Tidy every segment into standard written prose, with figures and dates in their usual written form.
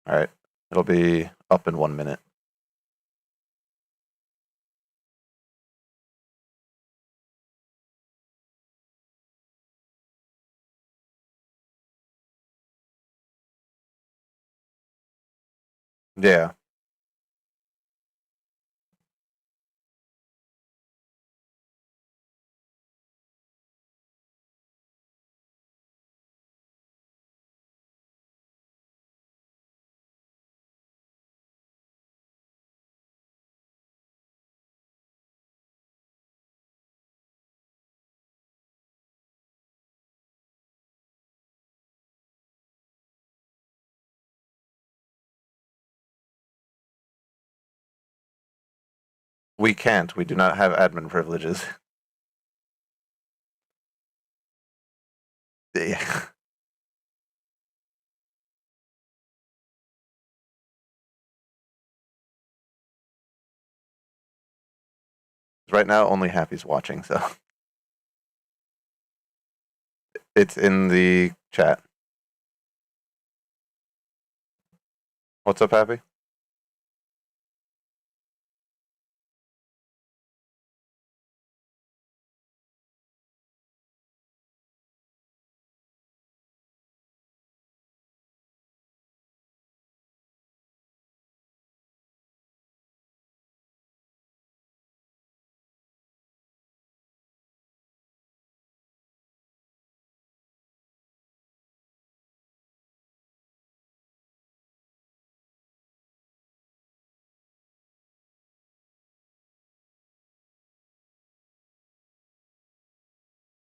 Alright, it'll be up in 1 minute. Yeah. We can't. We do not have admin privileges. Yeah. Right now, only Happy's watching, so. It's in the chat. What's up, Happy?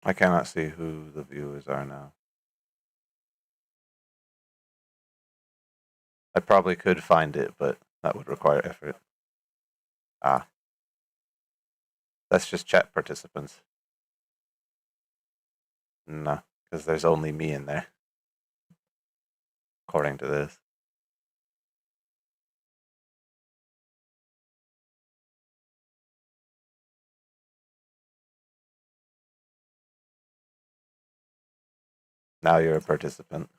I cannot see who the viewers are now. I probably could find it, but that would require effort. Ah. That's just chat participants. No, because there's only me in there. According to this. Now you're a participant.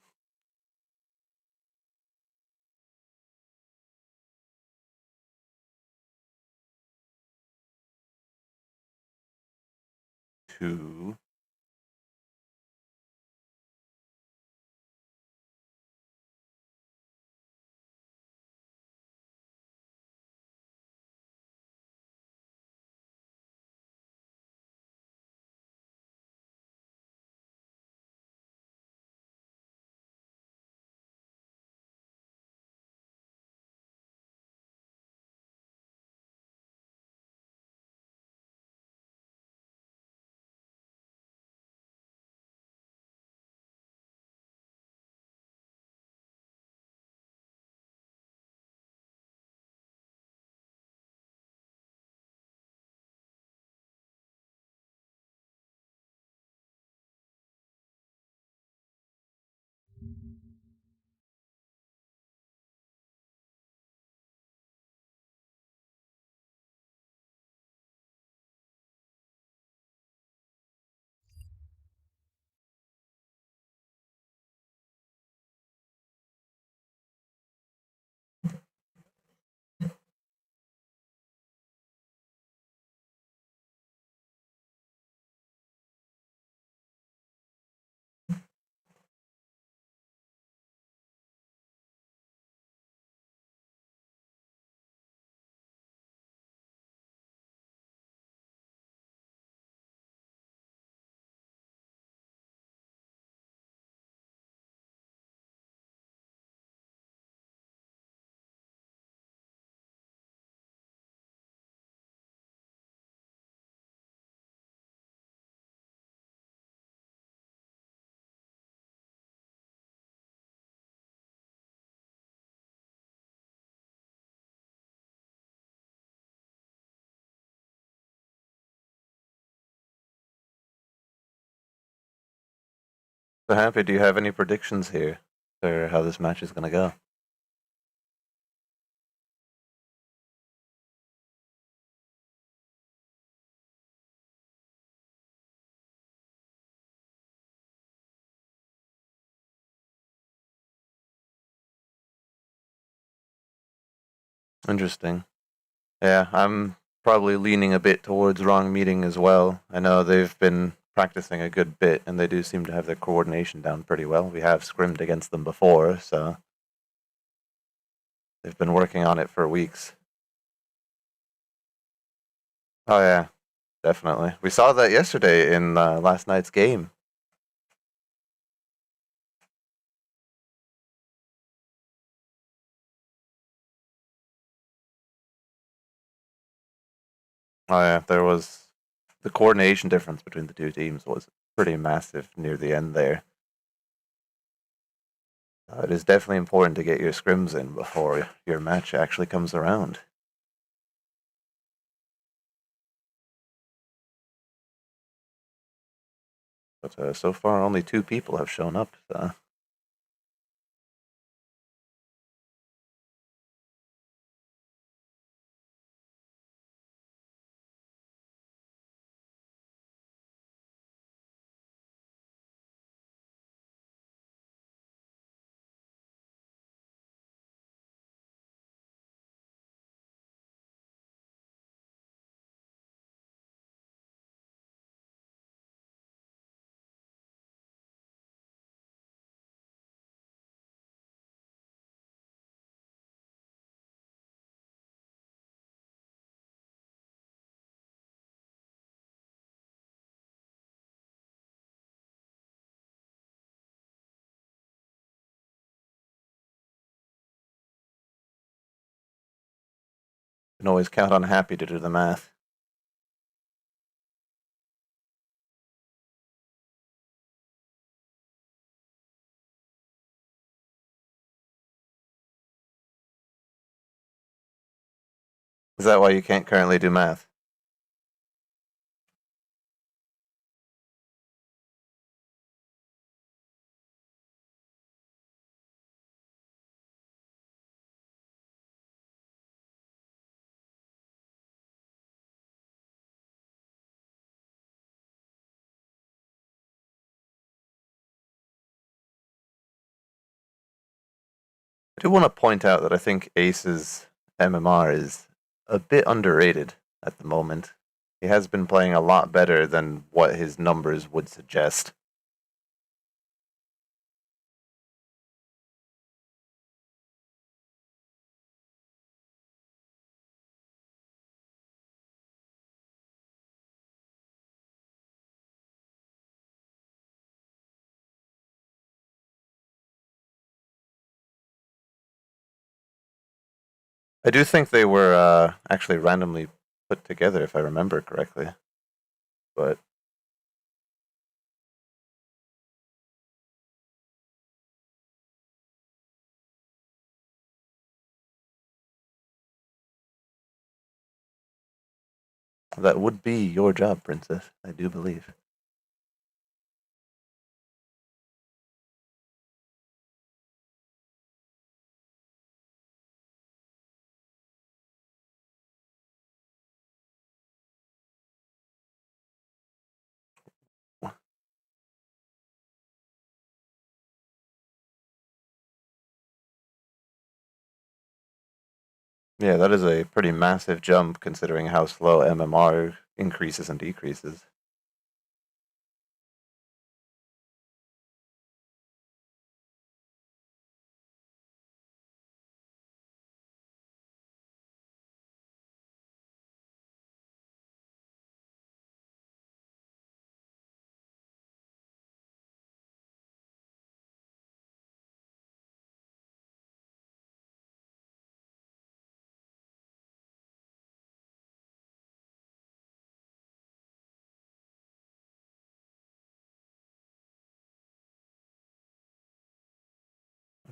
Two. So Happy, do you have any predictions here for how this match is gonna go? Interesting. Yeah, I'm probably leaning a bit towards wrong meeting as well. I know they've been practicing a good bit, and they do seem to have their coordination down pretty well. We have scrimmed against them before, so they've been working on it for weeks. Oh yeah, definitely. We saw that yesterday in last night's game. Oh yeah, there was the coordination difference between the two teams was pretty massive near the end there. It is definitely important to get your scrims in before your match actually comes around. But so far, only 2 people have shown up. You can always count on Happy to do the math. Is that why you can't currently do math? I do want to point out that I think Ace's MMR is a bit underrated at the moment. He has been playing a lot better than what his numbers would suggest. I do think they were actually randomly put together, if I remember correctly. But that would be your job, Princess, I do believe. Yeah, that is a pretty massive jump considering how slow MMR increases and decreases.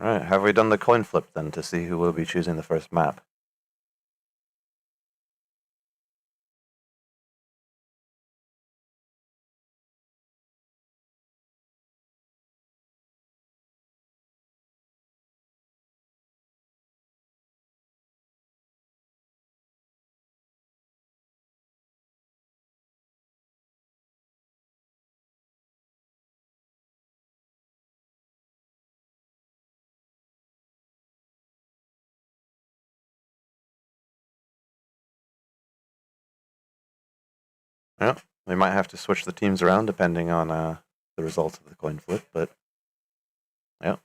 Alright, have we done the coin flip then to see who will be choosing the first map? Yeah, we might have to switch the teams around depending on the results of the coin flip, but yeah.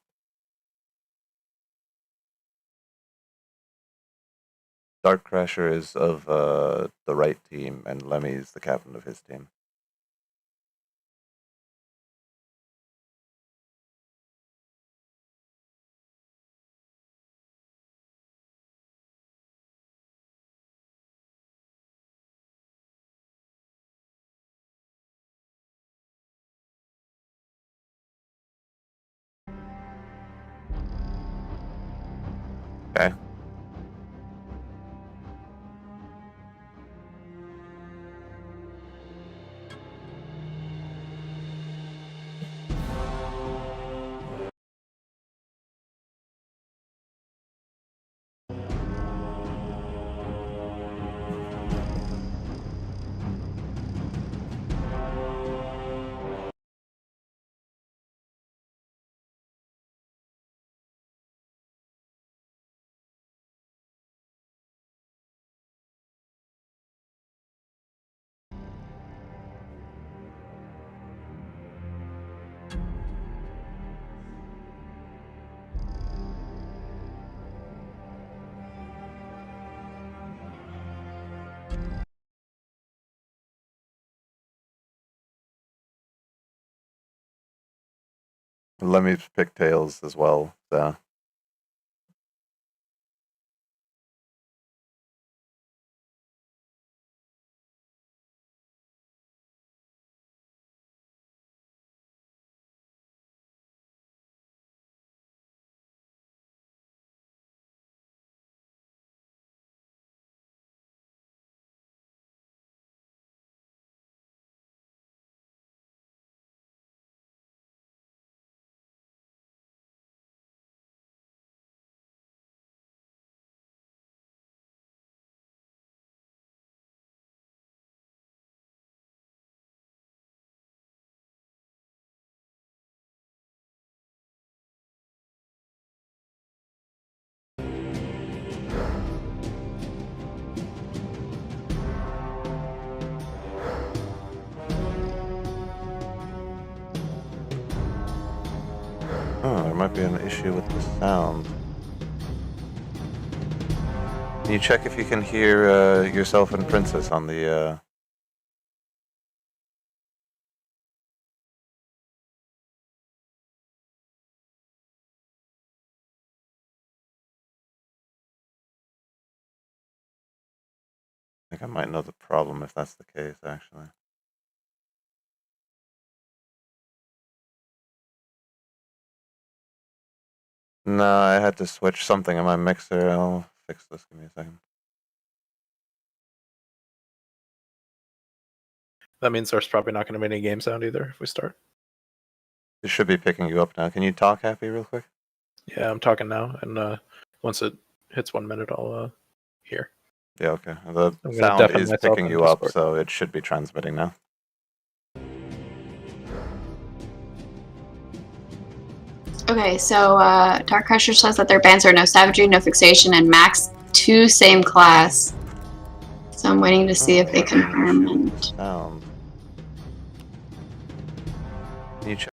Dark Crasher is of the right team, and Lemmy's the captain of his team. Okay. Lemmy's pick tails as well, so. Oh, there might be an issue with the sound. Can you check if you can hear yourself and Princess on the... I think I might know the problem if that's the case, actually. No, I had to switch something in my mixer. I'll fix this. Give me a second. That means there's probably not going to be any game sound either if we start. It should be picking you up now. Can you talk, Happy, real quick? Yeah, I'm talking now, and once it hits 1 minute, I'll hear. Yeah, okay. The I'm gonna sound deafen is myself picking in you up, Discord. so it should be transmitting now. Okay, so Dark Crusher says that their bands are No Savagery, No Fixation, and Max 2 same class. So I'm waiting to see if they confirm. And Sound. Can you check?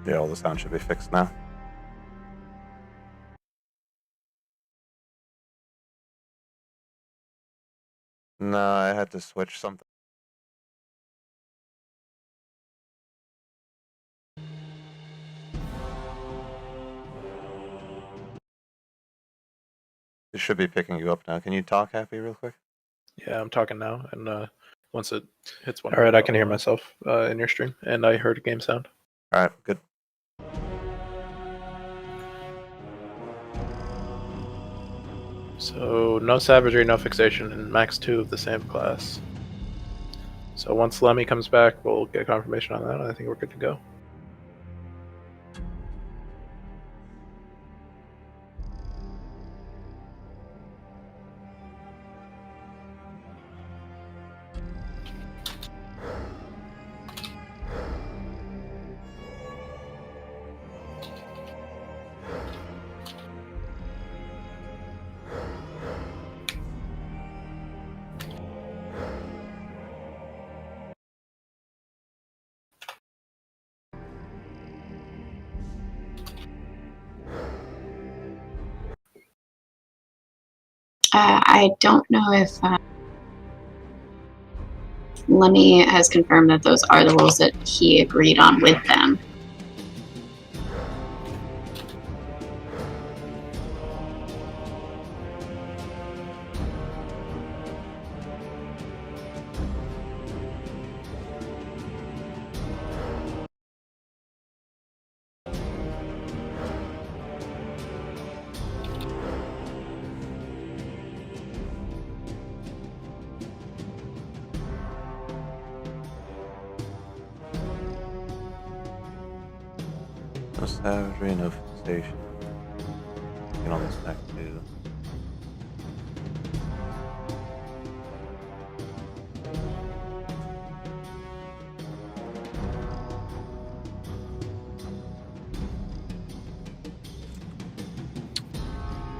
Yeah, all the sound should be fixed now. No, I had to switch something. It should be picking you up now. Can you talk, Happy, real quick? Yeah, I'm talking now, and once it hits 1 minute, alright, I can hear myself in your stream, and I heard a game sound. Alright, good. So no savagery, no fixation, and max 2 of the same class. So once Lemmy comes back, we'll get confirmation on that. I think we're good to go. I don't know if Lemmy has confirmed that those are the rules that he agreed on with them. No savagery, no fixation. Get on this back too.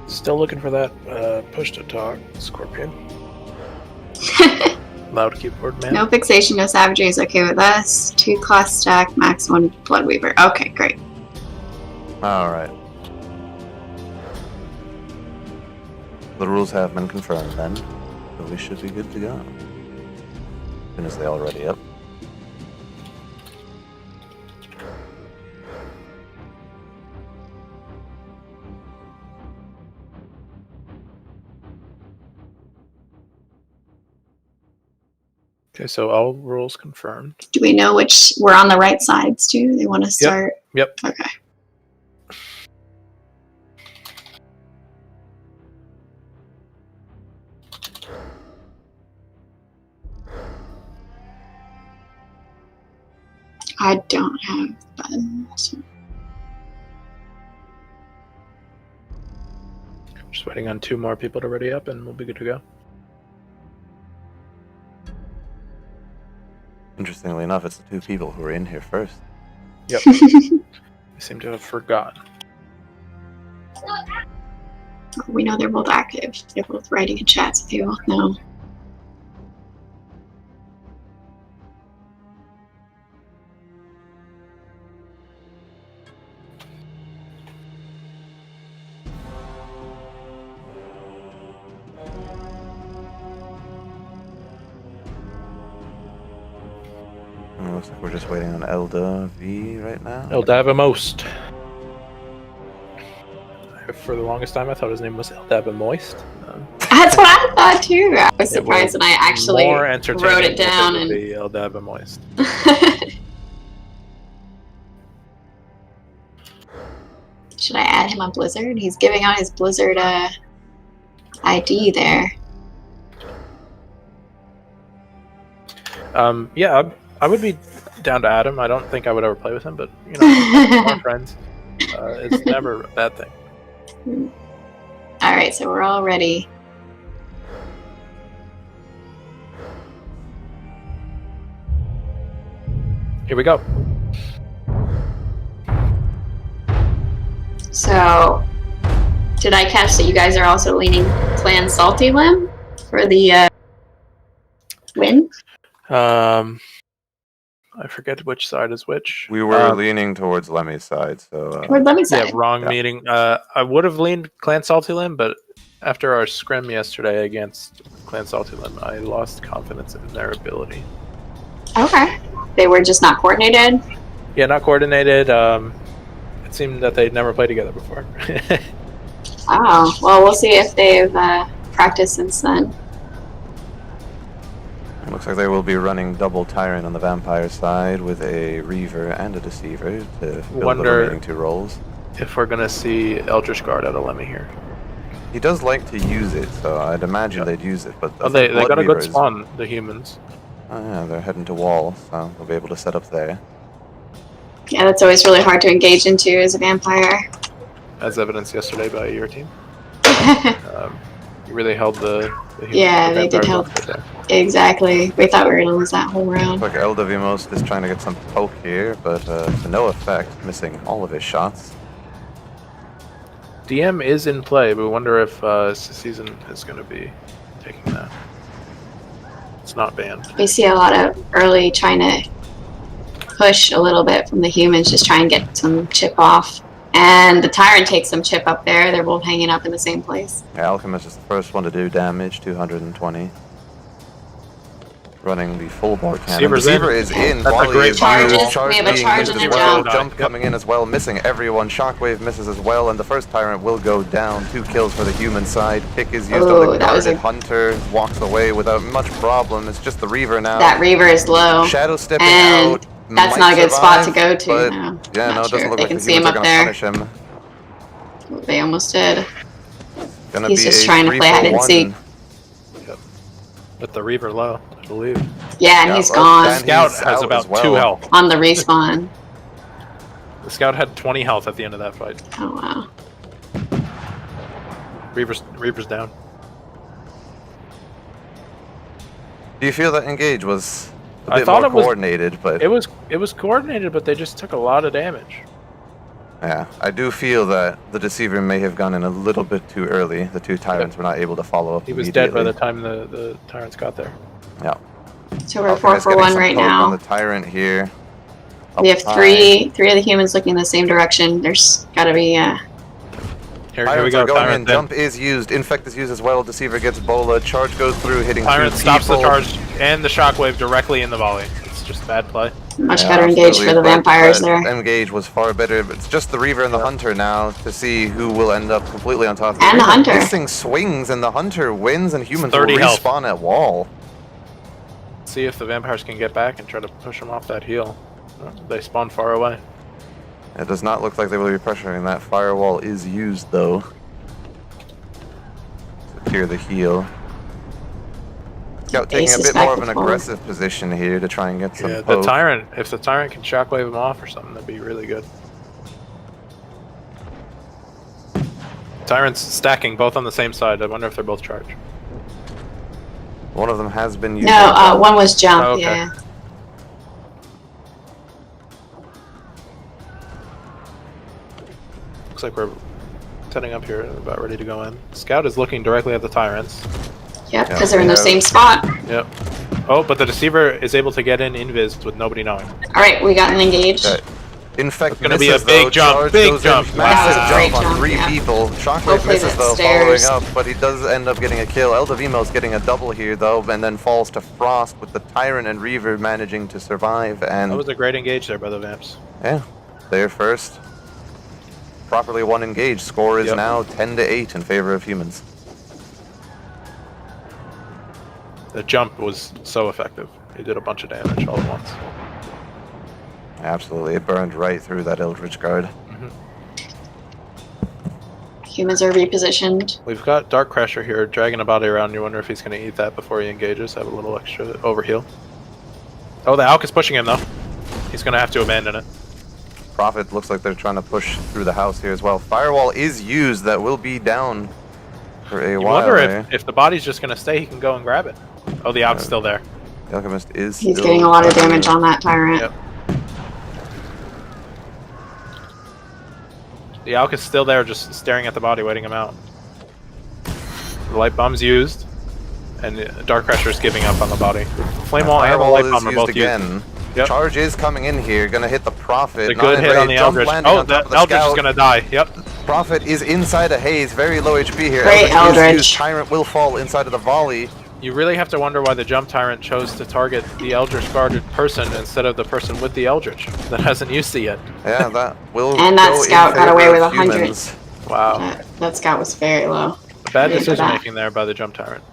Still looking for that push to talk, Scorpion. Loud keyboard man. No fixation, no savagery is okay with us. 2 class stack, max 1 Bloodweaver. Okay, great. Alright. The rules have been confirmed then, so we should be good to go. As soon as they're already up. Okay, so all rules confirmed. Do we know which we're on the right sides too? They want to start? Yep. Okay. I don't have buttons. Just waiting on 2 more people to ready up and we'll be good to go. Interestingly enough, it's the 2 people who were in here first. Yep. I seem to have forgotten. We know they're both active. They're both writing in chats, if you all know. And it looks like we're just waiting on Elda V right now. Eldabamost. For the longest time, I thought his name was Eldabamoist. That's what I thought too. I was surprised when I actually more wrote entertaining it down. if it would And be Eldabamoist. should I add him on Blizzard? He's giving out his Blizzard ID there. Yeah, I would be down to add him. I don't think I would ever play with him, but you know, our friends. It's never a bad thing. Alright, so we're all ready. Here we go. So, did I catch that you guys are also leaning Clan Saltylim for the win? I forget which side is which. We were leaning towards Lemmy's side, so... Toward Lemmy's side. Yeah, wrong meeting. I would have leaned Clan Saltylim, but after our scrim yesterday against Clan Saltylim, I lost confidence in their ability. Okay. They were just not coordinated? Yeah, not coordinated. It seemed that they'd never played together before. Oh, well, we'll see if they've practiced since then. It looks like they will be running double Tyrant on the Vampire side with a Reaver and a Deceiver to fill the remaining 2 roles. If we're going to see Eldritch Guard out of Lemmy here. He does like to use it, so I'd imagine they'd use it. But they got a good spawn, the humans. Oh yeah, they're heading to wall, so they'll be able to set up there. Yeah, that's always really hard to engage into as a vampire. As evidenced yesterday by your team. You really held the humans. Yeah, they did help. Exactly. We thought we were going to lose that whole round. Looks like Eldavimos is trying to get some poke here, but to no effect, missing all of his shots. DM is in play, but we wonder if Season is going to be taking that. It's not banned. We see a lot of early trying to push a little bit from the humans, just try and get some chip off. And the Tyrant takes some chip up there. They're both hanging up in the same place. Yeah, Alchemist is the first one to do damage, 220. Running the full bore cannon. Deceiver is in. That's a Volley great is charge. used. We have a being charge used and as a well. jump. Coming in as well, missing everyone. Shockwave misses as well, and the first Tyrant will go down. 2 kills for the human side. Pick is used on the that was guarded Hunter. Walks away without much problem. It's just the Reaver now. That Reaver is low. Shadow stepping And out. that's might not a good spot to survive, go to. but No. yeah, Not no, it sure doesn't if look they like can the see him humans are up going to there. punish him. They almost did. Gonna He's be just a trying to play hide and 3-for-1. seek. Yep. With the Reaver low, I believe. Yeah, and Yeah, he's well, gone then- Scout he's has out about as well. 2 health. on the respawn. The Scout had 20 health at the end of that fight. Oh wow. Reaver's down. Do you feel that engage was a I bit thought more it was- coordinated, but It was coordinated, but they just took a lot of damage. yeah, I do feel that the Deceiver may have gone in a little bit too early. The 2 Tyrants were not able to follow up He was dead by immediately. the time the Tyrants got there. Yeah. So we're Alchemist 4 for getting 1 some right poke on now. the Tyrant here. We have Up high. three of the humans looking in the same direction. There's got to be Here we Tyrants go. are going in. Tyrant Jump is used. Infect is used as well. Deceiver gets Bola. Charge goes through, hitting Tyrant 2 stops the people. charge and the shockwave directly in the volley. It's just bad play. much Yeah, better engaged for absolutely, the but vampires that there. Engage was far better. But it's just the Reaver and the Hunter now to see who will end up completely on top. And the Reaver Hunter. missing swings, and the Hunter wins, and humans will 30 health. respawn at wall. See if the vampires can get back and try to push them off that heel. They spawn far away. It does not look like they will be pressuring. That firewall is used though. Secure the heel. Scout taking Base a is bit back more of and an forth. aggressive position here to try and get some Yeah, the poke. Tyrant. If the Tyrant can shockwave them off or something, that'd be really good. Tyrant's stacking both on the same side. I wonder if they're both charged. One of them has been used. No, one was jump. Oh, okay. Yeah. Looks like we're setting up here, about ready to go in. Scout is looking directly at the Tyrants. Yep, Yeah, because they're in the yeah. same spot. Yep. Oh, but the Deceiver is able to get in invis with nobody knowing. All right, we got an engaged. Okay. Infect It's gonna be misses, a big though. jump, Charge big goes in. jump. Massive Wow. jump Great on jump, 3 yeah. people. Shockwave Hopefully misses that though, stairs. following up, but he does end up getting a kill. El Davimo's getting a double here though, and then falls to Frost with the Tyrant and Reaver managing to survive. And That was a great engage there by the Vamps. yeah, they're first. Properly one engaged. Score is Yep. now 10-8 in favor of humans. The jump was so effective. He did a bunch of damage all at once. Absolutely, it burned right through that Eldritch Guard. Humans are repositioned. We've got Dark Crusher here, dragging a body around. You wonder if he's going to eat that before he engages. Have a little extra overheal. Oh, the Alk is pushing him, though. He's going to have to abandon it. Prophet looks like they're trying to push through the house here as well. Firewall is used. That will be down for a You while. wonder there. if the body's just going to stay, he can go and grab it. Oh, the Alk's still there. The Alchemist is He's still getting a lot of trying damage to- on that Tyrant. Yep. The Alk is still there, just staring at the body, waiting him out. The light bomb's used, and the Dark Crusher is giving up on the body. Flame Wall and the Firewall light is bomb are used both again. used. Yep. Charge is coming in here, gonna hit the Prophet. A good hit on the Eldritch. Oh, the Eldritch is gonna die. Yep. Prophet is inside a haze, very low HP here. Great is Eldritch. used. Tyrant will fall inside of the volley. You really have to wonder why the Jump Tyrant chose to target the Eldritch guarded person instead of the person with the Eldritch that hasn't used it yet. Yeah, that will. And that go in scout got favor away of with 100. humans. Wow. That scout was very low. Bad Ready for decision that. making there by the Jump Tyrant.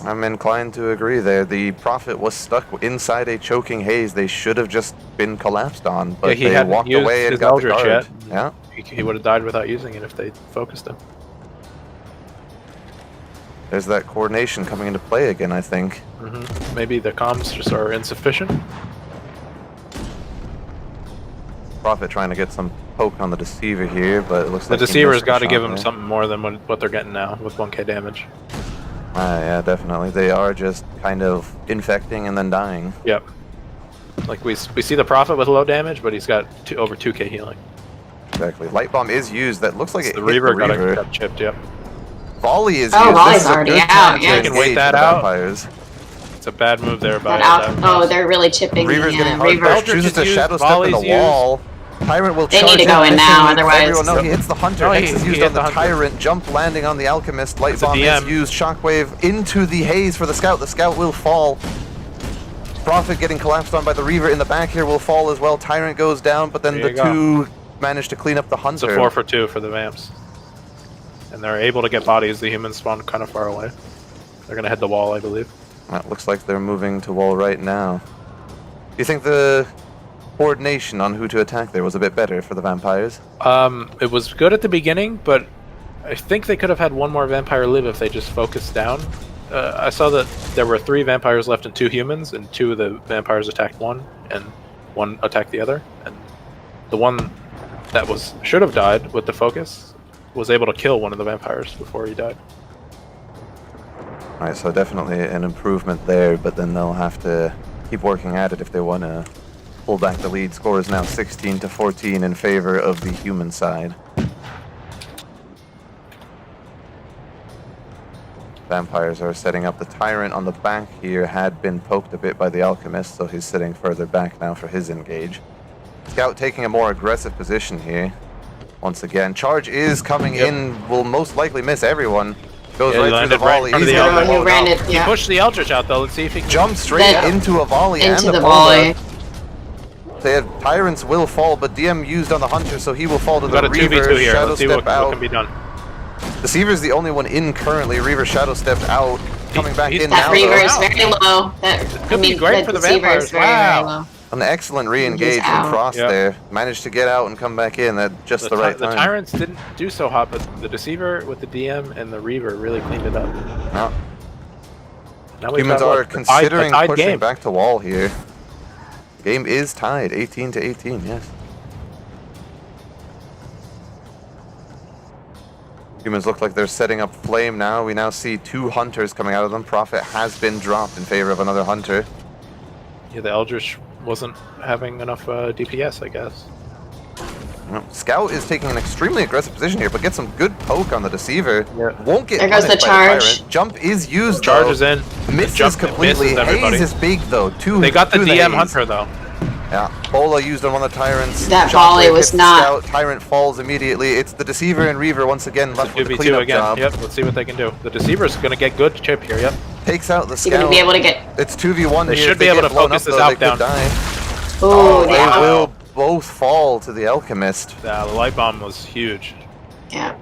I'm inclined to agree there. The Prophet was stuck inside a choking haze. They should have just been collapsed on, but Yeah, he they hadn't walked used away and his got the Eldritch guard. yet. Yeah. He would have died without using it if they focused him. There's that coordination coming into play again, I think. Maybe the comms just are insufficient. Prophet trying to get some poke on the Deceiver here, but it looks The like he Deceiver's missed the got to shot give him there. something more than what they're getting now with 1k damage. Yeah, definitely. They are just kind of infecting and then dying. Yep. Like we see the Prophet with low damage, but he's got over 2k healing. Exactly. Light bomb is used. That looks like it The hit Reaver the Reaver. got chipped. Yep. Volley is Oh, used. Volley's This is a already good out, time to yeah. You can wait engage that the out. vampires. It's a bad move there by That out. that. Oh, they're really chipping Reaver's the getting hard. Reaver. Eldritch Chooses is to used, shadow step in the Volley's used. wall. Tyrant will They charge need to go in now, missing otherwise- everyone. No, he hits the Hunter. No, Hex is he used hit on the the Hunter. Tyrant. Jump landing on the Alchemist. Light It's a Bomb is DM. used. Shockwave into the Haze for the Scout. The Scout will fall. Prophet getting collapsed on by the Reaver in the back here will fall as well. Tyrant goes down, but then There the you go. two manage to clean up the It's Hunter. a 4 for 2 for the Vamps. And they're able to get bodies. The humans spawn kind of far away. They're going to head the wall, I believe. That looks like they're moving to wall right now. Do you think the coordination on who to attack there was a bit better for the vampires? It was good at the beginning, but I think they could have had one more vampire live if they just focused down. I saw that there were 3 vampires left and 2 humans, and 2 of the vampires attacked one, and one attacked the other. And the one that should have died with the focus was able to kill one of the vampires before he died. Alright, so definitely an improvement there, but then they'll have to keep working at it if they want to pull back the lead. Score is now 16-14 in favor of the human side. Vampires are setting up. The Tyrant on the back here had been poked a bit by the Alchemist, so he's sitting further back now for his engage. Scout taking a more aggressive position here. Once again, charge is coming in, will most likely miss everyone. Goes Yeah, he right through the landed right in volley. front of He's the gonna Eldritch. He ran it, He yeah, pushed the Eldritch out though. Let's see if he can jump straight Then into a volley and into a the boulder. volley. They have Tyrants will fall, but DM used on the Hunter, so he will fall to We've the got a Reaver. 2v2 here. Shadow Let's see step what out. can be done. Deceiver's the only one in currently. Reaver Shadow stepped out, coming back he's- in That now. Reaver Though. is very low. That Could be great for the Deceiver vampires. is very, Wow. very low. An excellent re-engage He's from out. Frost Yep. there. Managed to get out and come back in at just the right The time. Tyrants didn't do so hot, but the Deceiver with the DM and the Reaver really cleaned it up. No. Now we've Humans got, are what, a considering tied pushing game. back to wall here. Game is tied, 18-18, yes. Humans look like they're setting up Flame now. We now see 2 Hunters coming out of them. Prophet has been dropped in favor of another Hunter. Yeah, the Eldritch wasn't having enough DPS, I guess. No, Scout is taking an extremely aggressive position here, but gets some good poke on the Deceiver. Yeah. Won't get There goes punished the by charge. Tyrant. Jump is used, Charge though. is in. Misses Jump completely. misses everybody. Haze is big, though. They got the two in DM haze. Hunter though. Yeah, Bola used on one of the Tyrants. That Shockwave volley was hits the not- Scout. Tyrant falls immediately. It's the Deceiver and Reaver once again left with the 2v2 cleanup again. job. Yep, let's see what they can do. The Deceiver's gonna get good chip here, yep. Takes out the Is he gonna Scout. be able to get? It's 2v1 They here. should If be they able get to blown focus up, this though, out they down. could die. Oh, They yeah. will both fall to the Alchemist. The light bomb was huge. Yeah.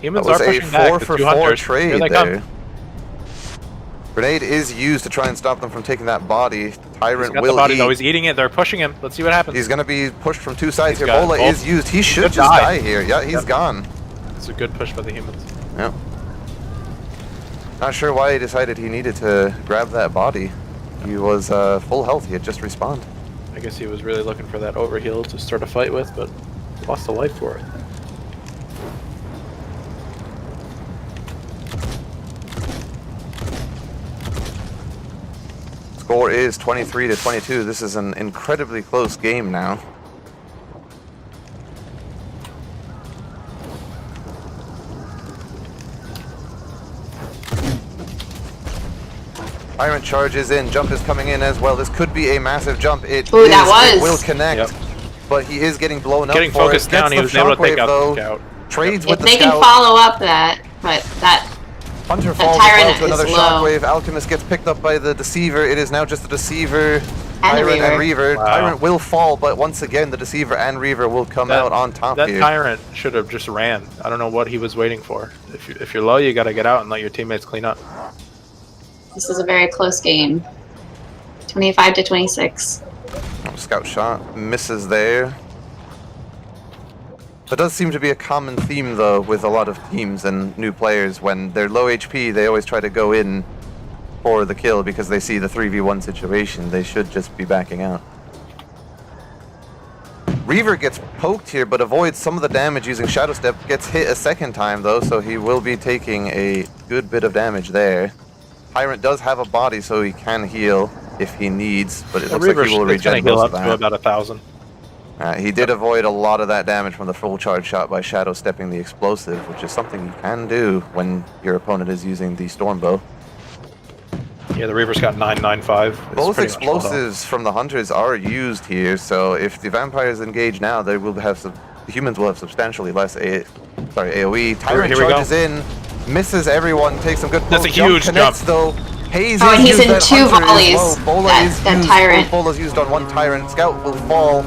Humans That was are a pushing back. 4 The for 2 4 Hunters. trade Here they there. come. Grenade is used to try and stop them from taking that body. He's Tyrant got will the body eat. though. He's eating it. They're pushing him. Let's see what happens. He's going to be pushed from 2 sides He's here. got Bola both. is used. He should Should just die. die here. Yeah, he's Yep. gone. It's a good push by the humans. Yep. Not sure why he decided he needed to grab that body. He was full health. He had just respawned. I guess he was really looking for that overheal to start a fight with, but lost a life for it. Score is 23-22. This is an incredibly close game now. Tyrant charges in. Jump is coming in as well. This could be a massive jump. Ooh, that It was. will connect. Yep. But he is getting blown up Getting for focused it. down, he Gets was the able to take shockwave, out though. the Scout. Trades If with the they can Scout. follow up that, but that Hunter falls as Tyrant well to another is low. shockwave. Alchemist gets picked up by the Deceiver. It is now just the Deceiver, And the Tyrant, and Reaver. Wow. Tyrant will fall, but once again, the Deceiver and Reaver will come out on top That here. Tyrant should have just ran. I don't know what he was waiting for. If you're low, you got to get out and let your teammates clean up. this is a very close game. 25-26. Scout shot misses there. There does seem to be a common theme, though, with a lot of teams and new players. When they're low HP, they always try to go in for the kill because they see the 3v1 situation. They should just be backing out. Reaver gets poked here, but avoids some of the damage using Shadow Step. Gets hit a second time, though, so he will be taking a good bit of damage there. Tyrant does have a body, so he can heal if he needs, but it looks like he will It's gonna regen heal most up of to that. about 1,000. He did avoid a lot of that damage from the full charge shot by Shadow Stepping the explosive, which is something you can do when your opponent is using the Stormbow. Yeah, the Reaver's got 995. It's Both pretty much full health. explosives from the hunters are used here, so if the vampires engage now, they will have the humans will have substantially less AoE. Tyrant Here we charges in, misses everyone, takes some good. That's a jump, huge connects, jump. Though Hayes Oh, and is he's used in at 2 Hunter as volleys. well. Bola is That used. Tyrant. Bola's used on 1 Tyrant. Scout will fall.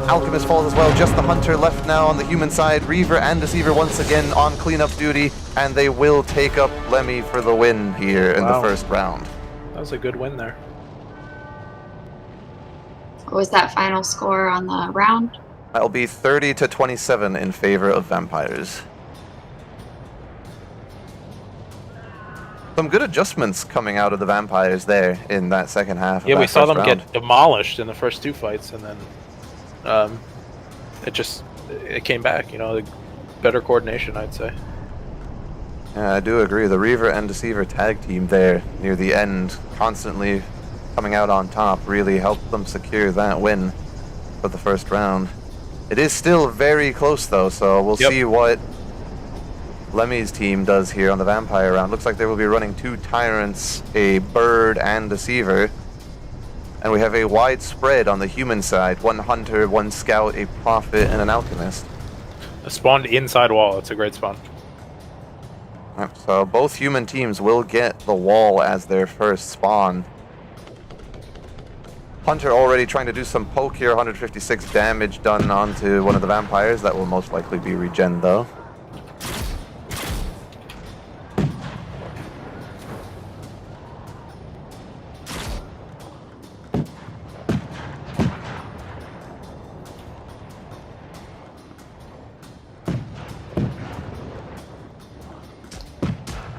Alchemist falls as well. Just the Hunter left now on the human side. Reaver and Deceiver once again on cleanup duty, and they will take up Lemmy for the win here in the first round. That was a good win there. What was that final score on the round? That'll be 30 to 27 in favor of vampires. Some good adjustments coming out of the vampires there in that second half. Yeah, of we that saw first them round. get demolished in the first 2 fights, and then it came back. You know, better coordination, I'd say. Yeah, I do agree. The Reaver and Deceiver tag team there near the end, constantly coming out on top, really helped them secure that win for the first round. It is still very close though, so we'll see what Lemmy's team does here on the vampire round. Looks like they will be running 2 Tyrants, a Bird, and Deceiver. And we have a wide spread on the human side. 1 Hunter, 1 Scout, a Prophet, and an Alchemist. Spawned inside wall. It's a great spawn. Yep, so both human teams will get the wall as their first spawn. Hunter already trying to do some poke here. 156 damage done onto one of the vampires. That will most likely be regen though.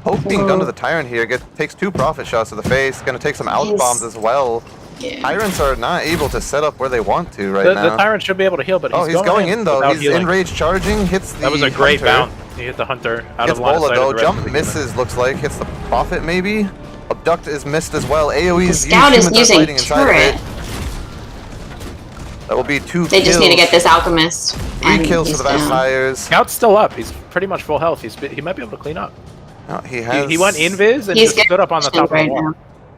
Poke being done to the Tyrant here takes 2 Prophet shots to the face. Going to take some out bombs as well. Yeah. Tyrants are not able to set up where they want to right now. The Tyrant should be able to heal, but he's going in though. He's healing. enraged charging, hits the That was a great Hunter. bounce. He hit the Hunter out Hits of line of Bola sight. though. of the rest of Jump the misses, looks like. Hits the Prophet maybe. Abduct is missed as well. AoE The is Scout used. is Humans are using fighting inside of turret. it. That will be 2 They kills. just need to get this Alchemist. 3 and kills for he's the down. vampires. Scout's still up. He's pretty much full health. He might be able to clean up. No, he has. He went invis and He's just getting stood up on the top of right the wall. now.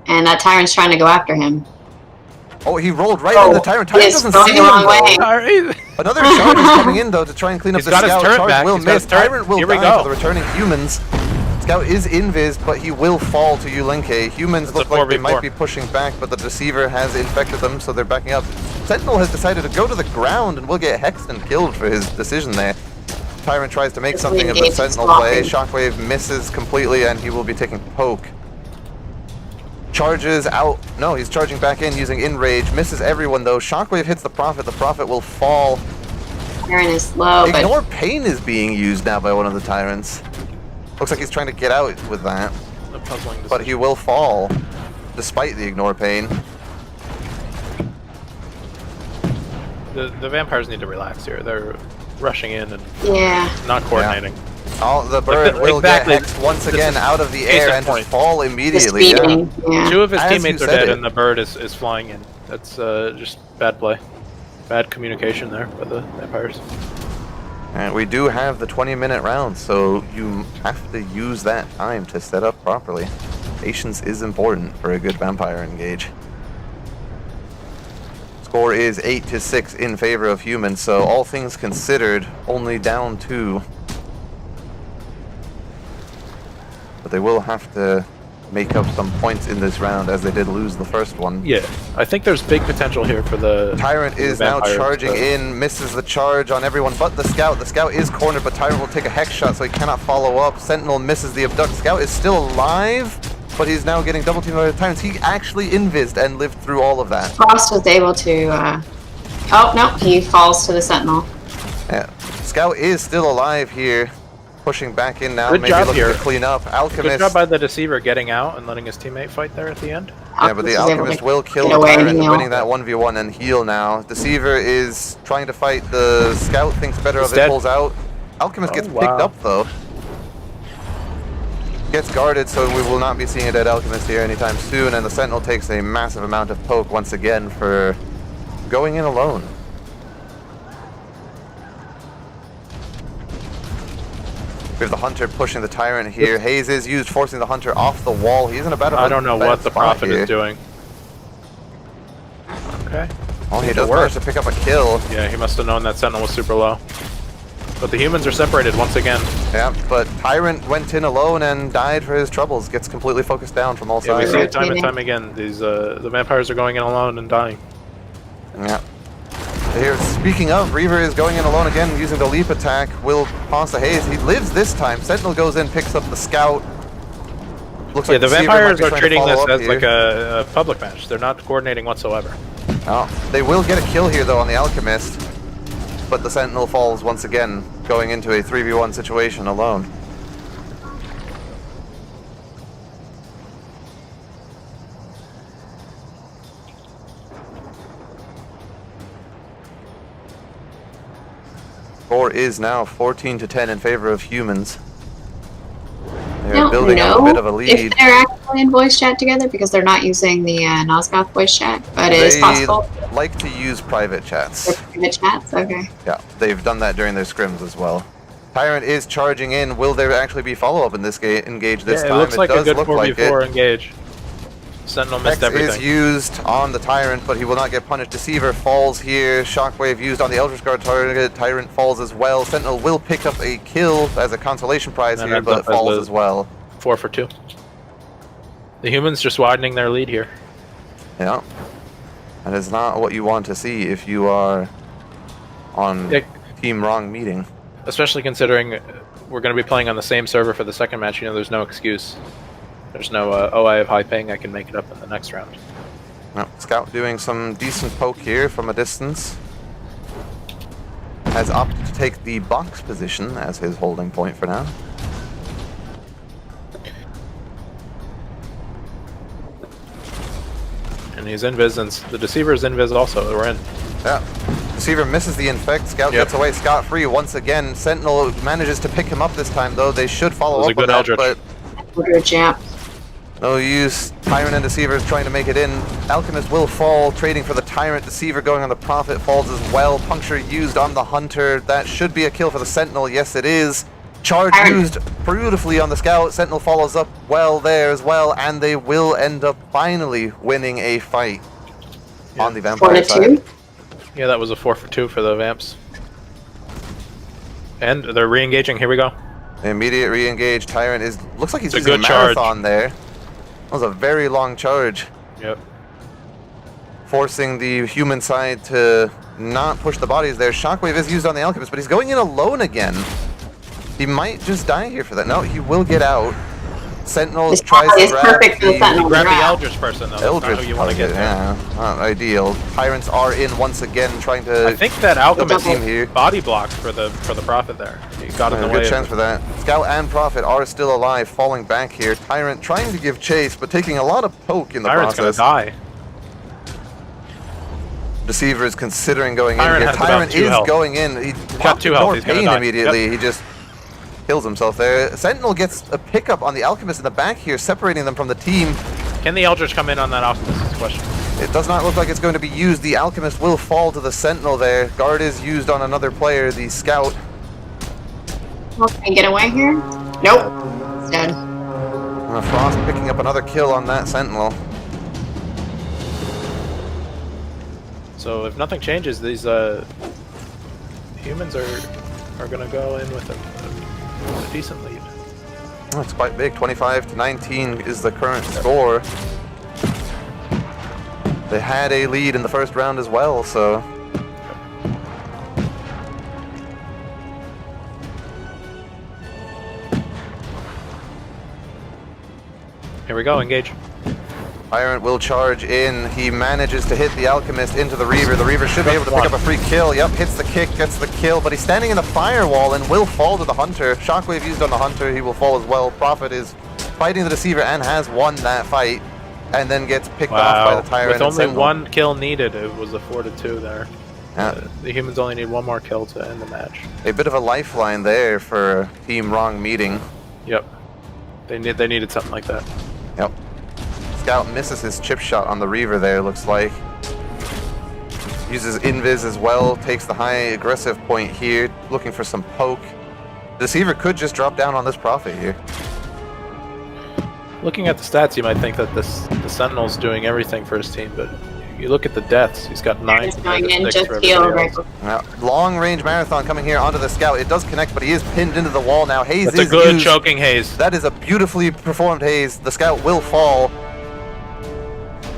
And that Tyrant's trying to go after him. Oh, he rolled right Oh, in the Tyrant. Tyrant he is doesn't going see the wrong him, though. way. Another charge is coming in though to try and clean up He's the got his Scout. turret Charge back. will He's got miss. his turret. Tyrant will Here we die go. to the returning humans. Scout is invis, but he will fall to Ulinke. Humans It's look a like they 4v4. might be pushing back, but the Deceiver has infected them, so they're backing up. Sentinel has decided to go to the ground and will get hexed and killed for his decision there. Tyrant tries to make Just something of the re-engage Sentinel his play. blocking. Shockwave misses completely, and he will be taking poke. Charges out. No, he's charging back in using Enrage. Misses everyone though. Shockwave hits the Prophet. The Prophet will fall. Tyrant is low, but Ignore Pain is being used now by one of the Tyrants. Looks like he's trying to get out with that. The puzzling But he will fall, despite the Ignore Pain. The vampires need to relax here. They're rushing in and yeah. not coordinating. The bird will exactly. get hexed once This again is out of the case air in and just point. fall The immediately. Yeah. speeding. Yeah. 2 of his As teammates you are said dead, it. and the bird is flying in. That's just bad play. Bad communication there by the vampires. And we do have the 20-minute round, so you have to use that time to set up properly. Patience is important for a good vampire engage. Score is 8-6 in favor of humans, so all things considered, only down 2. But they will have to make up some points in this round, as they did lose the first one. Yeah, I think there's big potential here for the Tyrant is now vampires, charging but- in, misses the charge on everyone but the Scout. The Scout is cornered, but Tyrant will take a hex shot, so he cannot follow up. Sentinel misses the abduct. Scout is still alive, but he's now getting double teamed by the Tyrants. He actually invised and lived through all of that. Frost was able to. Oh no, he falls to the Sentinel. Yeah. Scout is still alive here, pushing back in now, Good maybe job looking here. to clean up. Good Alchemist. job by the Deceiver getting out and letting his teammate fight there at the end. Yeah, but the Alchemist is able Alchemist to will kill get the away and Tyrant, heal. winning that 1v1 and heal now. Deceiver is trying to fight the Scout, thinks better He's of it, dead. pulls out. Alchemist Oh, gets wow. picked up though. Gets guarded, so we will not be seeing a dead Alchemist here anytime soon, and the Sentinel takes a massive amount of poke once again for going in alone. We have the Hunter pushing the Tyrant here. Haze is used, forcing the Hunter off the wall. He's in a bad I don't know bad what the spot Prophet here. is doing. Okay. Oh, he does manage to pick up a kill. Yeah, he must have known that Sentinel was super low. But the humans are separated once again. Yeah, but Tyrant went in alone and died for his troubles. Gets completely focused down from all Yeah, we sides. see it time and time again. These the vampires are going in alone and dying. Yeah. Here, speaking of, Reaver is going in alone again using the leap attack. Will pass the Haze. He lives this time. Sentinel goes in, picks up the Scout. Looks Yeah, like the Deceiver vampires might be are trying to treating this follow up as here. like a public match. They're not coordinating whatsoever. Oh, they will get a kill here though on the Alchemist. But the Sentinel falls once again, going into a 3v1 situation alone. Score is now 14-10 in favor of humans. They're building up a bit of a lead. If they're actually in voice chat together, because they're not using the NOCT voice chat, but it is possible. They like to use private chats. For private chats, okay. Yeah, they've done that during their scrims as well. Tyrant is charging in. Will there actually be follow-up in this engage this Yeah, time? it looks like a does good look 4v4 like it. engage. Sentinel missed X everything. is used on the Tyrant, but he will not get punished. Deceiver falls here. Shockwave used on the Eldritch Guard target. Tyrant falls as well. Sentinel will pick up a kill as a consolation prize And here, ends but up falls as as well. 4 for 2. The humans just widening their lead here. Yeah. That is not what you want to see if you are on Team Wrong meeting. Especially considering we're going to be playing on the same server for the second match. You know, there's no excuse. There's no, oh, I have high ping, I can make it up in the next round. No, Scout doing some decent poke here from a distance. Has opted to take the box position as his holding point for now. And he's invis, and the Deceiver is invis also. We're in. Yeah. Deceiver misses the infect. Scout gets away scot-free once again. Sentinel manages to pick him up this time, though. They should follow up on that, but Eldritch, yeah. no use. Tyrant and Deceiver is trying to make it in. Alchemist will fall, trading for the Tyrant. Deceiver going on the Prophet falls as well. Puncture used on the Hunter. That should be a kill for the Sentinel. Yes, it is. Charge used beautifully on the Scout. Sentinel follows up well there as well, and they will end up finally winning a fight on the Vampire side. Yeah, that was a 4 for 2 for the Vamps. And they're re-engaging. Here we go. Immediate re-engage. Tyrant is looks like he's It's a using good a marathon there. That was a very long charge. Yep. Forcing the human side to not push the bodies there. Shockwave is used on the Alchemist, but he's going in alone again. He might just die here for that. No, he will get out. Sentinel tries to grab the Eldritch person, though. Eldritch That's not who you want to get there. Yeah, not ideal. Tyrants are in once again, trying to. I think that Alchemist team here. body blocked for the Prophet there. He got in the way. Good chance for that. Scout and Prophet are still alive, falling back here. Tyrant trying to give chase, but taking a lot of poke in the Tyrant's process. gonna die. Deceiver is considering going in Tyrant here. has about Tyrant 2 is health. going in. He got 2 health. He's gonna pain die. immediately. Yep. He just kills himself there. Sentinel gets a pickup on the Alchemist in the back here, separating them from the team. Can the Eldritch come in on that Alchemist? Is the question. It does not look like it's going to be used. The Alchemist will fall to the Sentinel there. Guard is used on another player, the Scout. Well, can he get away here? Nope. It's dead. Frost picking up another kill on that Sentinel. So if nothing changes, these humans are gonna go in with a decent lead. That's quite big. 25-19 is the current score. They had a lead in the first round as well, so. Here we go, engage. Tyrant will charge in. He manages to hit the Alchemist into the Reaver. The Reaver should be able to pick up a free kill. Yep, hits the kick, gets the kill, but he's standing in the firewall and will fall to the Hunter. Shockwave used on the Hunter, he will fall as well. Prophet is fighting the Deceiver and has won that fight, and then gets picked off by the Tyrant. With only 1 kill needed, it was a 4-2 there. Yeah. The humans only need 1 more kill to end the match. A bit of a lifeline there for Team Wrong meeting. Yep. They needed something like that. Yep. Scout misses his chip shot on the Reaver there, looks like. Uses invis as well, takes the high aggressive point here, looking for some poke. Deceiver could just drop down on this Prophet here. Looking at the stats, you might think that the Sentinel's doing everything for his team, but you look at the deaths. He's got 9 He's compared going to in 6 just for heal everybody right else. Now, long-range Marathon coming here onto the Scout. It does connect, but he is pinned into the wall now. Haze That's a is good used. choking haze. That is a beautifully performed Haze. The Scout will fall.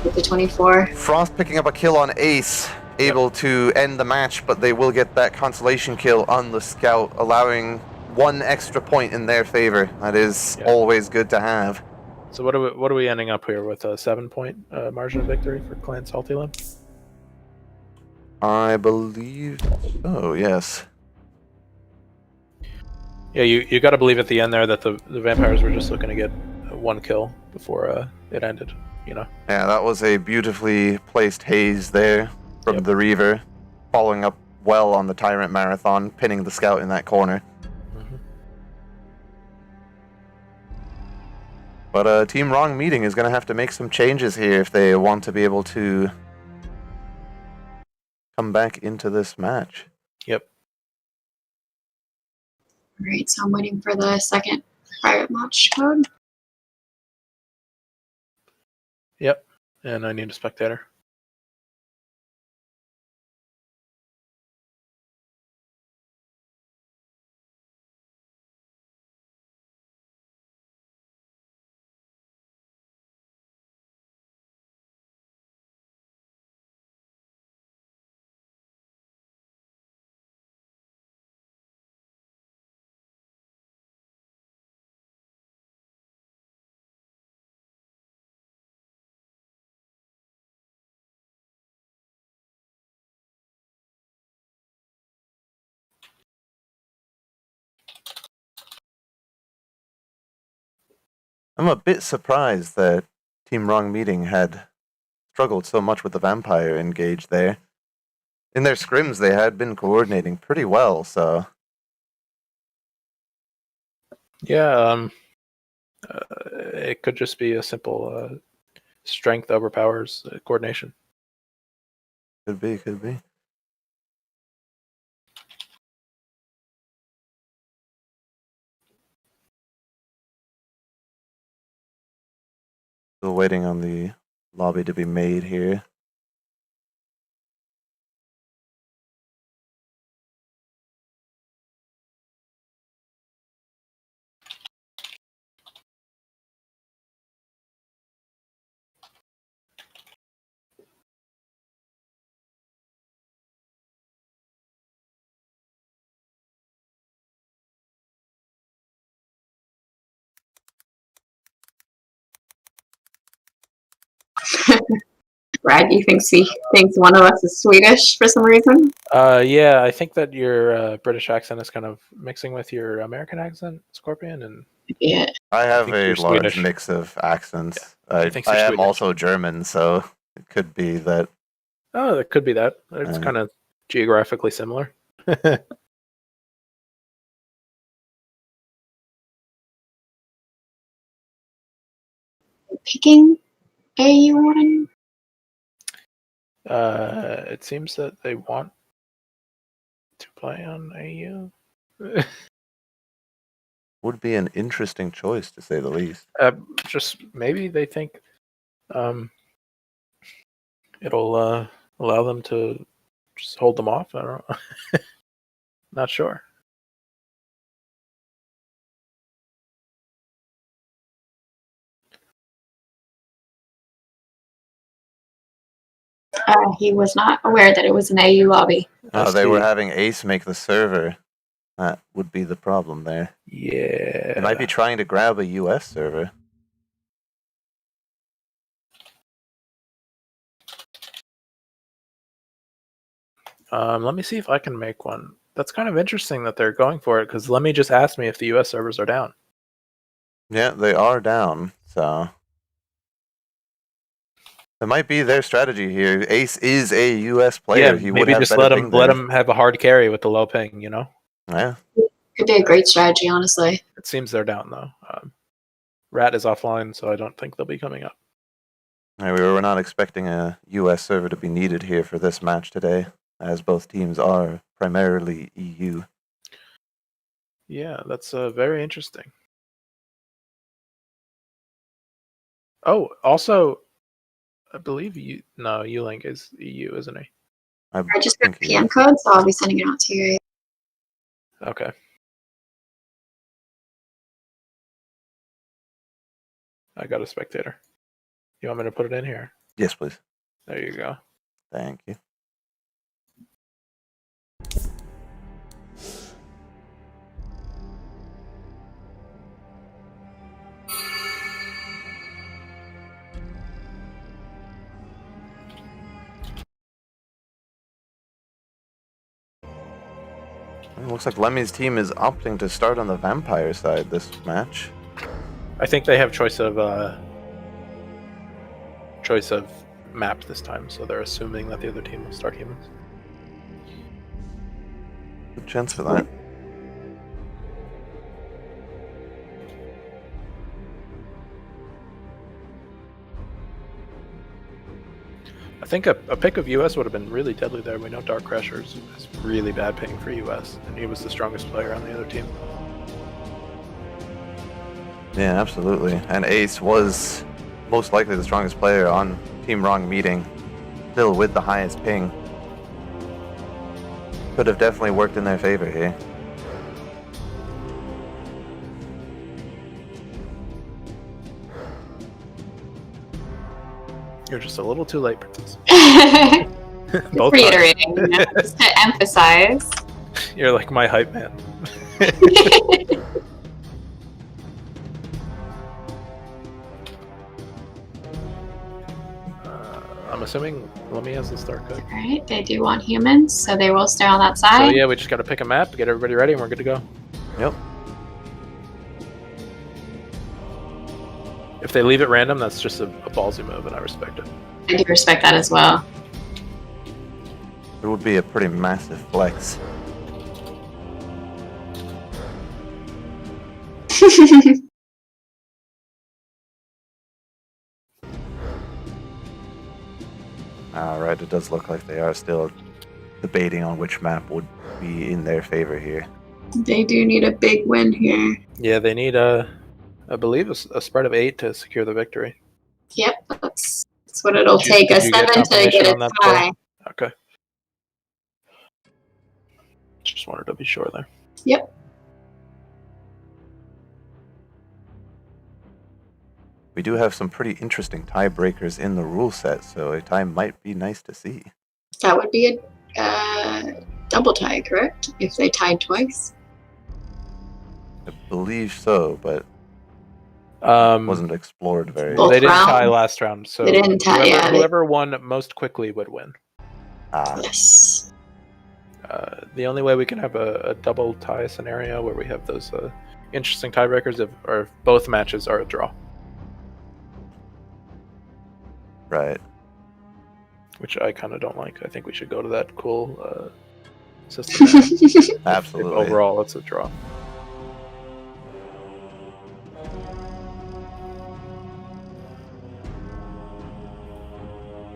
with the 24. Frost picking up a kill on Ace, able to end the match, but they will get that consolation kill on the Scout, allowing 1 extra point in their favor. That is always good to have. So what are we ending up here with, a 7-point margin of victory for Clan Saltylim? I believe. Oh yes. Yeah, you got to believe at the end there that the vampires were just looking to get 1 kill before it ended. You know. Yeah, that was a beautifully placed Haze there from the Reaver, following up well on the Tyrant Marathon, pinning the Scout in that corner. But Team Wrong Meeting is going to have to make some changes here if they want to be able to come back into this match. Yep. Alright, so I'm waiting for the second private match code. Yep. And I need a spectator. I'm a bit surprised that Team Wrong Meeting had struggled so much with the Vampire engaged there. In their scrims, they had been coordinating pretty well, so... Yeah, it could just be a simple strength overpowers coordination. Could be, could be. Still waiting on the lobby to be made here. Raggy thinks one of us is Swedish for some reason. Yeah, I think that your British accent is kind of mixing with your American accent, Scorpion, and Yeah. I have think a you're large Swedish. mix of accents. I think you're I am Swedish. also German, so it could be that. Oh, that could be that. It's kind of geographically similar. Picking A1. It seems that they want to play on AU. Would be an interesting choice, to say the least. Just maybe they think it'll allow them to just hold them off. I don't know. Not sure. He was not aware that it was an AU lobby. Oh, they were having Ace make the server. That would be the problem there. Yeah. They might be trying to grab a US server. Let me see if I can make one. That's kind of interesting that they're going for it, because let me just ask me if the US servers are down. Yeah, they are down, so... That might be their strategy here. Ace is a US player. Yeah, He would maybe have just better let ping him have a hard carry with the low ping, you know? there. Could be a great strategy, honestly. It seems they're down, though. Rat is offline, so I don't think they'll be coming up. Yeah, we were not expecting a US server to be needed here for this match today, as both teams are primarily EU. Yeah, that's very interesting. Oh, also, I believe Ulink is EU, isn't he? I just got the PM code, so I'll be sending it out to you. Okay. I got a spectator. You want me to put it in here? Yes, please. There you go. Thank you. It looks like Lemmy's team is opting to start on the vampire side this match. I think they have choice of map this time, so they're assuming that the other team will start humans. Good chance for that. I think a pick of US would have been really deadly there. We know Dark Crashers is really bad ping for US, and he was the strongest player on the other team. Yeah, absolutely. And Ace was most likely the strongest player on Team Wrong meeting, still with the highest ping. Could have definitely worked in their favor here. You're just a little too late, Princess. Both reiterating, just to emphasize. You're like my hype man. I'm assuming Lemmy has the start code. Alright, they do want humans, so they will stay on that side. So yeah, we just gotta pick a map, get everybody ready, and we're good to go. Yep. If they leave it random, that's just a ballsy move, and I respect it. I do respect that as well. It would be a pretty massive flex. Alright, it does look like they are still debating on which map would be in their favor here. They do need a big win here. Yeah, they need I believe a spread of 8 to secure the victory. Yep, that's what it'll take. A 7 to get it tie. Okay. Just wanted to be sure there. Yep. We do have some pretty interesting tiebreakers in the rule set, so a tie might be nice to see. That would be a double tie, correct? If they tied twice? I believe so, but wasn't explored very They didn't tie last round, so they didn't tie, whoever won most quickly would win. Yes. The only way we can have a double tie scenario where we have those interesting tiebreakers if both matches are a draw. Right. Which I kind of don't like. I think we should go to that cool system. Absolutely. If overall, it's a draw.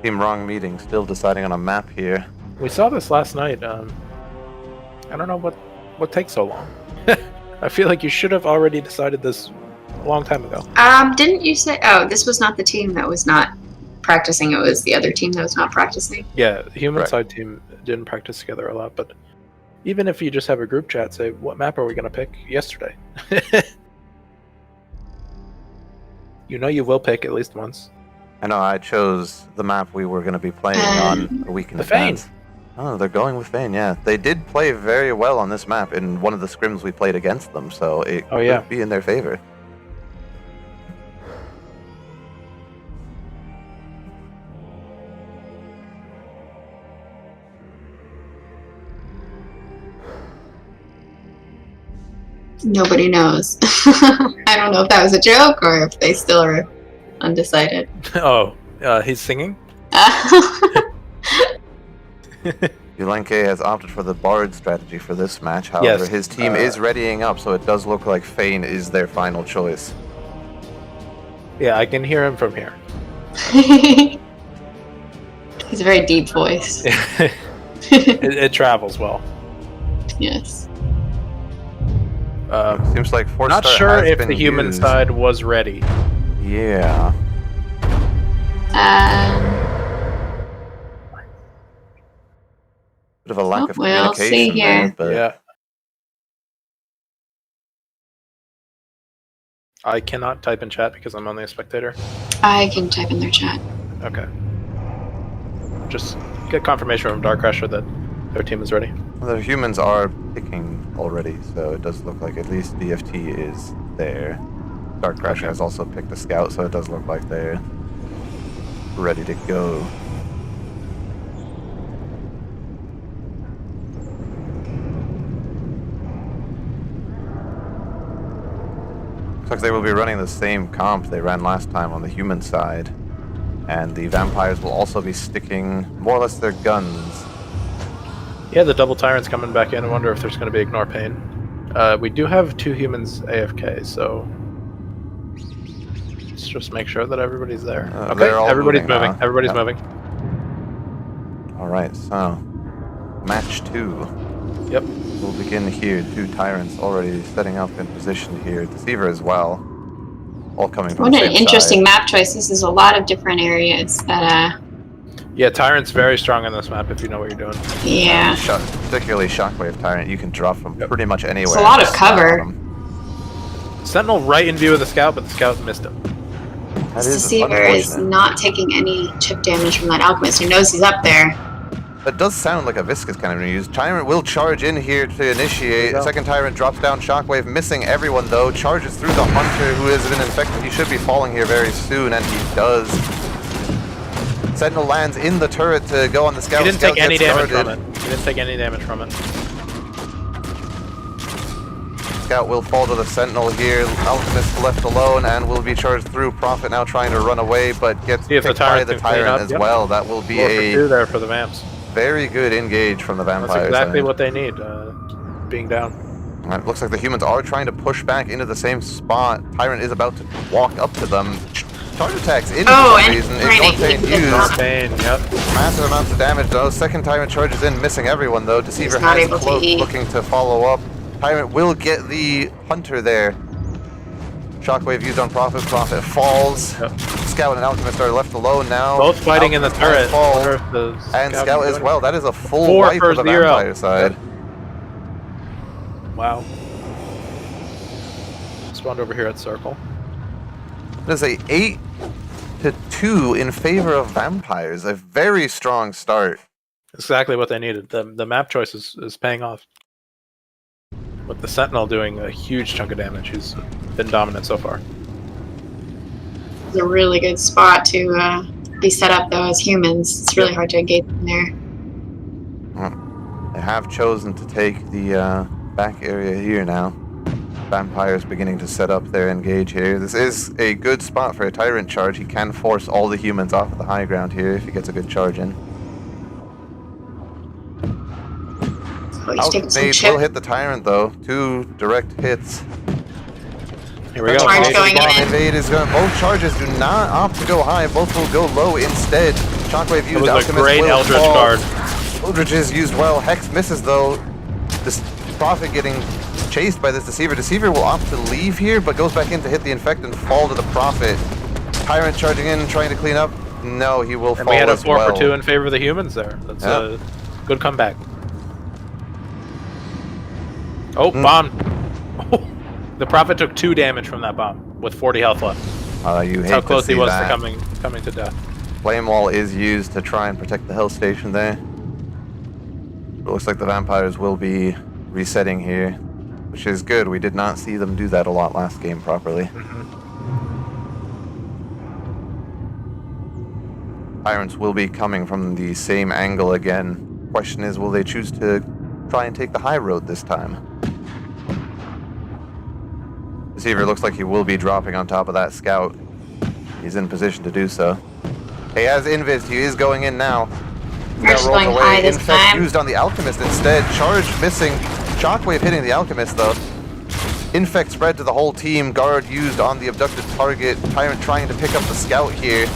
Team Wrong meeting, still deciding on a map here. We saw this last night. I don't know what takes so long. I feel like you should have already decided this a long time ago. Didn't you say? Oh, this was not the team that was not practicing. It was the other team that was not practicing. Yeah, the human side team didn't practice together a lot, but even if you just have a group chat, say, what map are we going to pick yesterday? You know you will pick at least once. I know I chose the map we were going to be playing on a week in advance. Oh, they're going with Fane, yeah. They did play very well on this map in one of the scrims we played against them, so it could be in their favor. Nobody knows. I don't know if that was a joke or if they still are undecided. Oh, he's singing? Ulenke has opted for the Bard strategy for this match. However, his team is readying up, so it does look like Fane is their final choice. Yeah, I can hear him from here. He's a very deep voice. It travels well. Yes. Seems like Force Not Start sure has if been the human used. side was ready. Yeah. Bit of a lack of we'll see communication there, here. but Yeah. I cannot type in chat because I'm only a spectator. I can type in their chat. Okay. Just get confirmation from Dark Crusher that their team is ready. the humans are picking already, so it does look like at least DFT is there. Dark Crusher has also picked a scout, so it does look like they're ready to go. Looks like they will be running the same comp they ran last time on the human side. And the vampires will also be sticking more or less their guns. Yeah, the double tyrant's coming back in. I wonder if there's going to be ignore pain. We do have 2 humans AFK, so let's just make sure that everybody's there. Okay, everybody's moving. Now. Everybody's moving. Alright, so match 2. Yep. We'll begin here. 2 tyrants already setting up in position here. Deceiver as well. All coming from What the an same interesting side. map choice. This is a lot of different areas that, Yeah, Tyrant's very strong on this map if you know what you're doing. yeah. Particularly Shockwave Tyrant, you can drop from pretty much anywhere. It's a lot of and just slam cover. on him. Sentinel right in view of the scout, but the scout missed him. That This is Deceiver is unfortunate. not taking any chip damage from that Alchemist who knows he's up there. That does sound like a Viscous kind of use. Tyrant will charge in here to initiate. Second Tyrant drops down Shockwave, missing everyone though. Charges through the Hunter who has been infected. He should be falling here very soon, and he does. Sentinel lands in the turret to go on the scout. He didn't Scout take any gets damage from guarded. it. He didn't take any damage from it. Scout will fall to the Sentinel here. Alchemist left alone and will be charged through. Prophet now trying to run away, but gets See if the picked by Tyrant the can clean Tyrant up. as Yep. well. That will be 4 for a 2 there for the Vamps. very good engage from the Vampires. That's exactly what they need, being down. It looks like the humans are trying to push back into the same spot. Tyrant is about to walk up to them. Charge attacks in for some and reason. right, Ignore pain used. Pain, yep. Massive amounts of damage though. Second Tyrant charges in, missing everyone though. Deceiver He's not has able to cloak eat. looking to follow up. Tyrant will get the Hunter there. Shockwave used on Prophet. Prophet falls. Yep. Scout and Alchemist are left alone now. Both fighting in the Alchemist turret. falls. Wonder if the And Scout Scout can as do well. That is a full 4 wipe for for the 0. Vampire side. anything. Wow. Spawned over here at Circle. It is a 8-2 in favor of Vampires. A very strong start. Exactly what they needed. The map choice is paying off. With the Sentinel doing a huge chunk of damage. He's been dominant so far. It's a really good spot to be set up though as humans. It's really hard to engage in there. They have chosen to take the back area here now. Vampires beginning to set up their engage here. This is a good spot for a Tyrant charge. He can force all the humans off of the high ground here if he gets a good charge in. So he's taking some Alchemist chip. will hit the Tyrant though. 2 direct hits. Here we go. Charge Engage. going in. Invade is going. Both charges do not opt to go high. Both will go low instead. Shockwave That used. was a Alchemist great will Eldritch fall. guard. Eldritch is used well. Hex misses though. This Prophet getting chased by this Deceiver. Deceiver will opt to leave here, but goes back in to hit the Infect and fall to the Prophet. Tyrant charging in, trying to clean up. No, he will And fall we had a as 4 well. for 2 in favor of the humans there. That's a good comeback. Oh, bomb. The Prophet took 2 damage from that bomb with 40 health left. You That's hate how close to he see was that. to coming to death. Flame Wall is used to try and protect the Hell Station there. It looks like the Vampires will be resetting here, which is good. We did not see them do that a lot last game properly. Tyrants will be coming from the same angle again. Question is, will they choose to try and take the high road this time? Deceiver looks like he will be dropping on top of that Scout. He's in position to do so. He has Invis. He is going in now. Merch's Scout rolls going away. high this Infect time. used on the Alchemist instead. Charge missing. Shockwave hitting the Alchemist though. Infect spread to the whole team. Guard used on the abducted target. Tyrant trying to pick up the Scout here.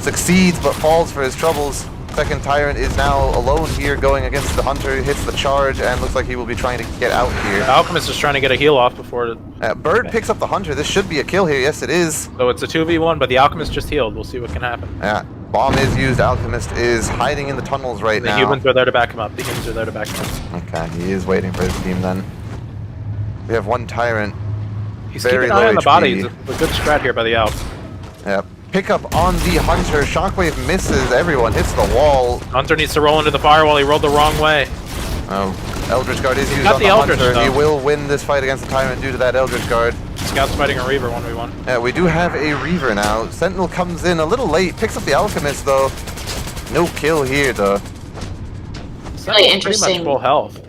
Succeeds but falls for his troubles. Second Tyrant is now alone here going against the Hunter, hits the charge, and looks like he will be trying to get out here. Alchemist is trying to get a heal off before... Bird picks up the Hunter. This should be a kill here. Yes, it is. So it's a 2v1, but the Alchemist just healed. We'll see what can happen. Yeah, bomb is used. Alchemist is hiding in the tunnels right now. The humans are there to back him up. The humans are there to back him up. Okay, he is waiting for his team then. We have one Tyrant. He's Very keeping an eye low on the HP. bodies. It's a good strat here by the Alp. Yeah. Pick up on the Hunter. Shockwave misses. Everyone hits the wall. Hunter needs to roll into the firewall. He rolled the wrong way. Oh, Eldritch Guard is used got on the the Eldritch, Hunter. He though. will win this fight against the Tyrant due to that Eldritch Guard. Scout's fighting a Reaver 1v1. Yeah, we do have a Reaver now. Sentinel comes in a little late. Picks up the Alchemist though. No kill here though. Sentinel's Really pretty interesting. much full health.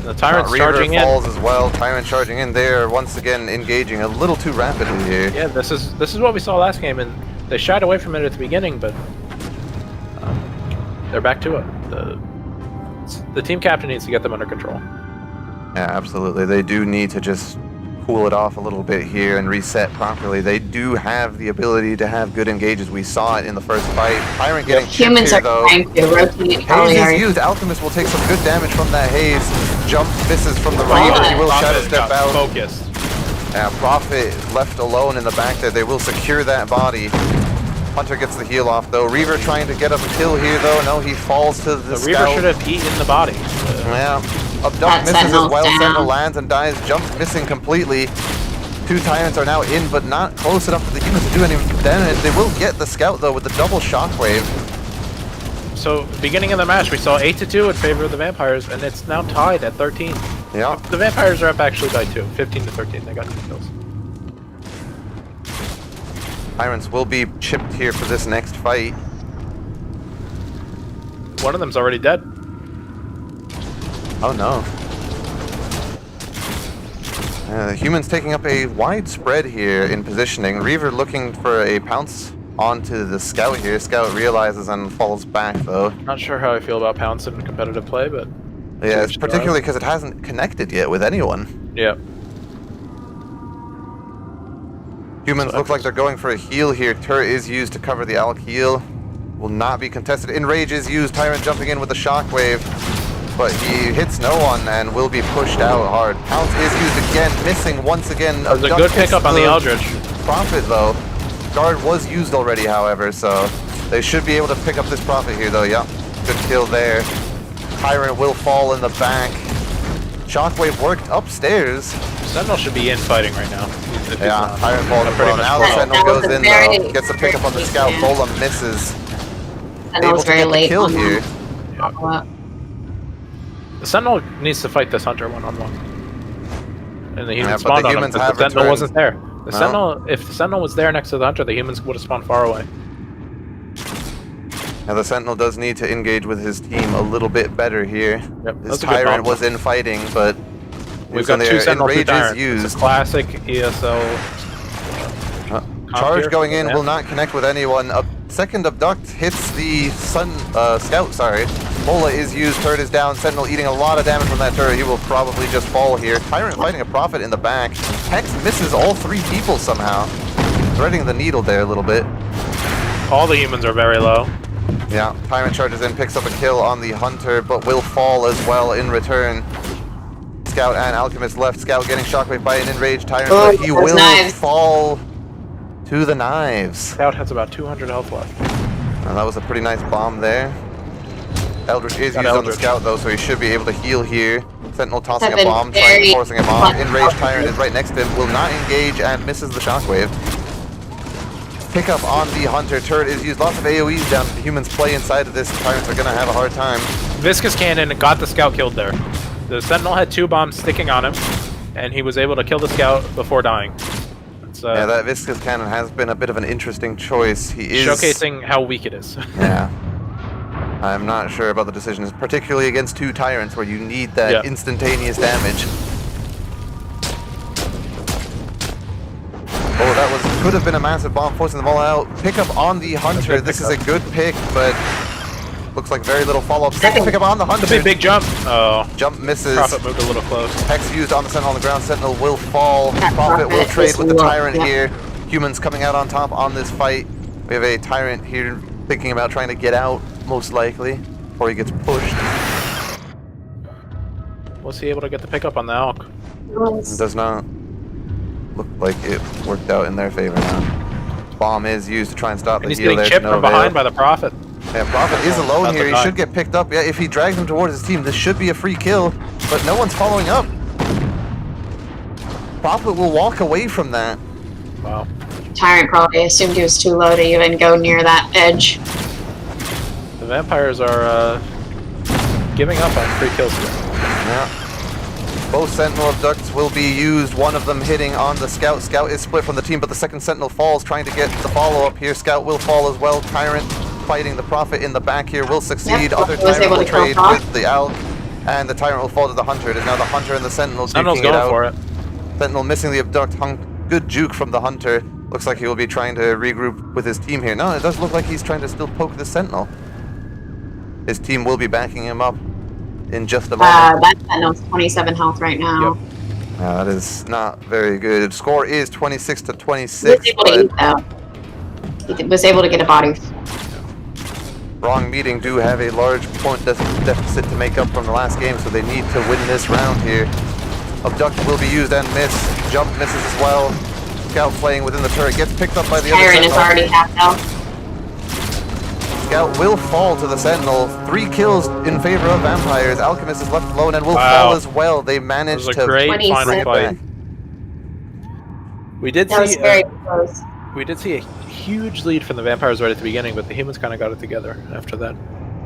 The Tyrant's Reaver charging falls in. as well. Tyrant charging in there. Once again engaging a little too rapidly here. Yeah, this is what we saw last game, and they shied away from it at the beginning, but they're back to it. The team captain needs to get them under control. Yeah, absolutely. They do need to just cool it off a little bit here and reset properly. They do have the ability to have good engages. We saw it in the first fight. Tyrant getting chipped Humans here are though. trying to rotate Haze is earlier. used. Alchemist will take some good damage from that Haze. Jump misses from the Reaver. He will shadow step out. Focused. Yeah, Prophet left alone in the back there. They will secure that body. Hunter gets the heal off though. Reaver trying to get up a kill here though. No, he falls to the The scout. Reaver should have eaten the body. Yeah. Abduct That misses as Sentinel's well. down. Sentinel lands and dies. Jump missing completely. Two Tyrants are now in, but not close enough for the humans to do any damage. They will get the scout though with the double shockwave. So, beginning of the match, we saw 8-2 in favor of the Vampires, and it's now tied at 13. Yeah. The Vampires are up actually by 2, 15-13. They got 2 kills. Tyrants will be chipped here for this next fight. One of them's already dead. Oh no. The humans taking up a wide spread here in positioning. Reaver looking for a pounce onto the scout here. Scout realizes and falls back though. Not sure how I feel about Pounce in competitive play, but Yeah, it's particularly because it hasn't connected yet with anyone. yeah. Humans look like they're going for a heal here. Turret is used to cover the Alk heal. Will not be contested. Enrage is used. Tyrant jumping in with the shockwave. But he hits no one and will be pushed out hard. Pounce is used again, missing once again. There's a good pickup on the Eldritch. Prophet though. Guard was used already, however, so they should be able to pick up this Prophet here though. Yeah, good kill there. Tyrant will fall in the back. Shockwave worked upstairs. Sentinel should be in fighting right now. If he's Yeah, not. Tyrant falls as Pretty well. much Now the full. Sentinel That was goes a in very though. Gets a pickup on the tricky scout. stand. Bola misses. And Able was to very get the late kill on here. that. The Sentinel needs to fight this Hunter one-on-one. And the humans but the spawned on him humans because have the Sentinel returned. wasn't there. The No. Sentinel, if the Sentinel was there next to the Hunter, the humans would have spawned far away. Now the Sentinel does need to engage with his team a little bit better here. Yep, This that's a good Tyrant bomb. was in fighting, but We've got two Sentinel, two Enrage is Tyrants. It's used. a classic ESL. Charge here. going in Yeah. will not connect with anyone. A second Abduct hits the Scout, sorry. Bola is used, turret is down. Sentinel eating a lot of damage from that turret. He will probably just fall here. Tyrant fighting a Prophet in the back. Hex misses all 3 people somehow. Threading the needle there a little bit. All the humans are very low. Yeah, Tyrant charges in, picks up a kill on the Hunter, but will fall as well in return. Scout and Alchemist left. Scout getting shockwave by an enraged Tyrant, Oh, but he those will knives. fall to the knives. Scout has about 200 health left. And that was a pretty nice bomb there. Eldritch is Got used on the Eldritch. Scout though, so he should be able to heal here. Sentinel tossing a Been bomb, very forcing him off. fun. Enraged Tyrant is right next to him, will not engage and misses the shockwave. Pick up on the Hunter. Turret is used. Lots of AoEs down. The humans play inside of this. Tyrants are going to have a hard time. Viscous Cannon got the Scout killed there. The Sentinel had 2 bombs sticking on him, and he was able to kill the Scout before dying. It's, Yeah, that Viscous Cannon has been a bit of an interesting choice. He is showcasing how weak it is. Yeah. I'm not sure about the decisions, particularly against 2 Tyrants where you need that Yeah. instantaneous damage. Oh, that could have been a massive bomb, forcing them all out. Pick up on the Hunter. This is a good pick, but looks like very little follow-up. Second pick up on the Hunter. It's a big jump. Oh, Jump misses. Prophet moved a little close. Hex used on the Sentinel on the ground. Sentinel will fall. That Prophet will Prophet trade is with the low, Tyrant yeah. here. Humans coming out on top on this fight. We have a Tyrant here thinking about trying to get out, most likely, before he gets pushed. Was he able to get the pickup on the Elk? Does not look like it worked out in their favor now. Bomb is used to try and stop And the he's heal. getting There's chipped no from behind by the Prophet. Yeah, Prophet is alone About here. to He die. should get picked up. Yeah, if he drags him towards his team, this should be a free kill. But no one's following up. Prophet will walk away from that. Wow. Tyrant probably assumed he was too low to even go near that edge. The vampires are giving up on free kills here. Yeah. Both Sentinel abducts will be used, one of them hitting on the Scout. Scout is split from the team, but the second Sentinel falls, trying to get the follow-up here. Scout will fall as well. Tyrant fighting the Prophet in the back here will succeed. Yep, Other was Tyrant able will to kill trade Proc. with the Elk, and the Tyrant will fall to the Hunter. It is now the Hunter and the Sentinel Sentinel's duking it going out. for it. Sentinel missing the abduct. Good juke from the Hunter. Looks like he will be trying to regroup with his team here. No, it does look like he's trying to still poke the Sentinel. His team will be backing him up in just a moment. That Sentinel's 27 health right now. Yep. That is not very good. Score is 26 to He was 26, able to eat though. He was able to get a body. Wrong Meeting do have a large point deficit to make up from the last game, so they need to win this round here. Abduct will be used and miss. Jump misses as well. Scout playing within the turret gets picked up by the other Tyrant is Sentinel. already half health. Scout will fall to the Sentinel. 3 kills in favor of Vampires. Alchemist is left alone and will fall as well. They managed That was to a great 26. final bring it fight. back. We did That was see very close. we did see a huge lead from the vampires right at the beginning, but the humans kind of got it together after that.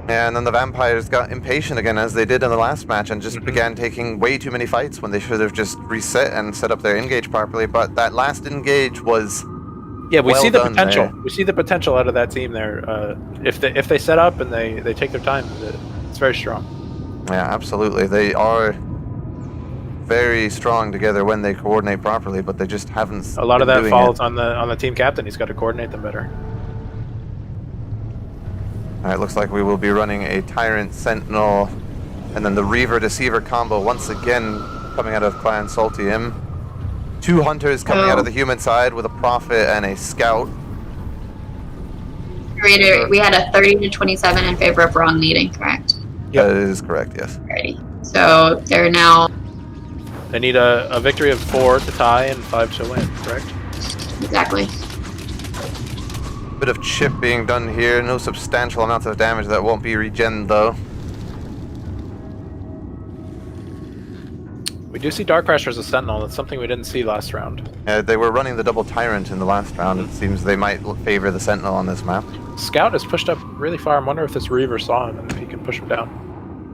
Yeah, and then the Vampires got impatient again, as they did in the last match, and just began taking way too many fights when they should have just reset and set up their engage properly. But that last engage was Yeah, we well see the done potential. there. We see the potential out of that team there. If they set up and they take their time, it's very strong. Yeah, absolutely. They are very strong together when they coordinate properly, but they just haven't. A lot of been that doing falls it. on the team captain. He's got to coordinate them better. All right, looks like we will be running a Tyrant Sentinel, and then the Reaver Deceiver combo once again coming out of Clan Saltylim. 2 Hunters coming out of the human side with a Prophet and a Scout. We had a 30 to 27 in favor of Wrong Meeting, correct? Yep. That is correct, yes. Alrighty. So they're now They need a victory of 4 to tie and 5 to win, correct? exactly. Bit of chip being done here, no substantial amounts of damage that won't be regen though. We do see Dark Crasher as a Sentinel. That's something we didn't see last round. They were running the double Tyrant in the last round. It seems they might favor the Sentinel on this map. Scout is pushed up really far. I wonder if this Reaver saw him and if he can push him down.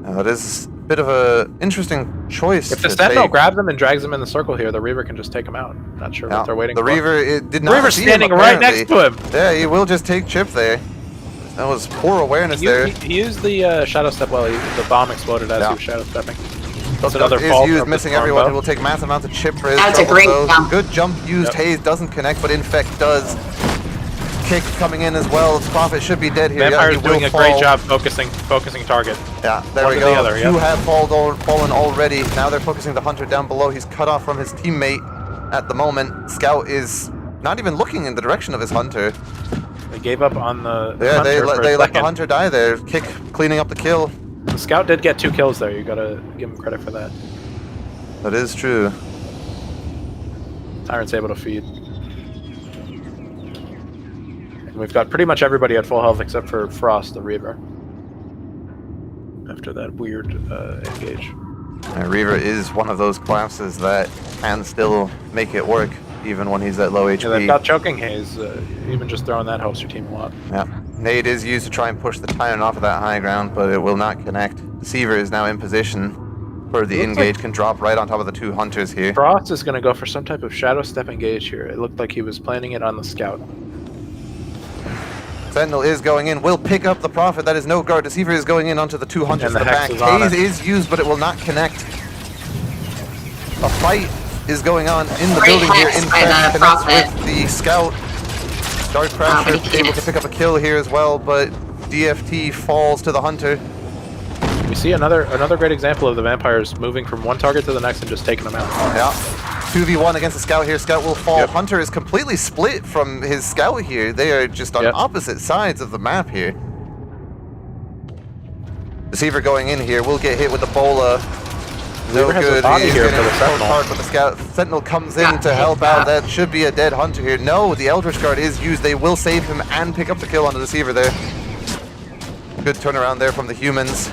That is a bit of a interesting choice. If the to Sentinel take. grabs him and drags him in the circle here, the Reaver can just take him out. Not sure Yeah, what they're waiting the for. Reaver it did The not Reaver's see standing him, right apparently. next to him. Yeah, he will just take chip there. That was poor awareness there. He used the Shadow Step well. The bomb exploded as Yeah. he was Shadow Stepping. That's another is fall used, from missing the everyone. Stormbow. It will take massive amounts of chip for his That's a trouble, great though. jump. Good jump used. Yep. Haze doesn't connect, but Infect does. Kick coming in as well. Prophet should be dead here. Vampire's yeah, he will doing a great fall. job focusing target. Yeah, there One we to go. the other, Two yep. have fallen already. Now they're focusing the Hunter down below. He's cut off from his teammate at the moment. Scout is not even looking in the direction of his Hunter. They gave up on the Yeah, Hunter they for a let the second. Hunter die there. Kick cleaning up the kill. The Scout did get 2 kills there. You gotta give him credit for that. That is true. Tyrant's able to feed. And we've got pretty much everybody at full health except for Frost, the Reaver. After that weird engage. Reaver is one of those classes that can still make it work, even when he's at low HP. Yeah, they've got Choking Haze. Even just throwing that helps your team a lot. Yeah. Nade is used to try and push the Tyrant off of that high ground, but it will not connect. Deceiver is now in position for the Looks engage, like- can drop right on top of the 2 Hunters here. Frost is going to go for some type of Shadow Step engage here. It looked like he was planning it on the Scout. Sentinel is going in, will pick up the Prophet. That is no guard. Deceiver is going in onto the 2 Hunters And in the the Hex back. is on Haze it. is used, but it will not connect. A fight is going on in the Great building here. Hex In by fact, the connects Prophet. with the Scout. Dark but Crasher he able can't. to pick up a kill here as well, but DFT falls to the Hunter. We see another great example of the vampires moving from one target to the next and just taking them out. Yeah. 2v1 against the Scout here. Scout will fall. Yep. Hunter is completely split from his Scout here. They are just on Yep. opposite sides of the map here. Deceiver going in here will get hit with the bola. No Deceiver has a good. body He's here getting for the poked Sentinel. hard, but the Scout Sentinel comes in Yeah, to help yeah. out. That should be a dead Hunter here. No, the Eldritch Guard is used. They will save him and pick up the kill on the Deceiver there. Good turnaround there from the humans.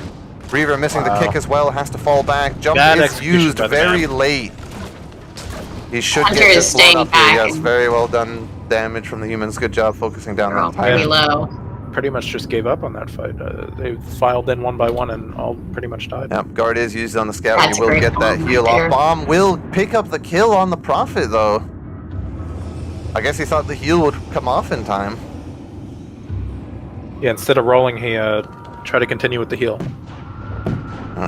Reaver missing the kick as well, has to fall back. Jump Bad is execution used by the very man. late. He should Hunter get is this blown staying up here. back Yes, and- very well done damage from the humans. Good job focusing down They're all that pretty tyrant. low. Pretty much just gave up on that fight. They filed in one by one and all pretty much died. Yep, guard is used on the Scout. That's He a will great get that bomb heal right off. there. Bomb will pick up the kill on the Prophet though. I guess he thought the heal would come off in time. Yeah, instead of rolling, he tried to continue with the heal.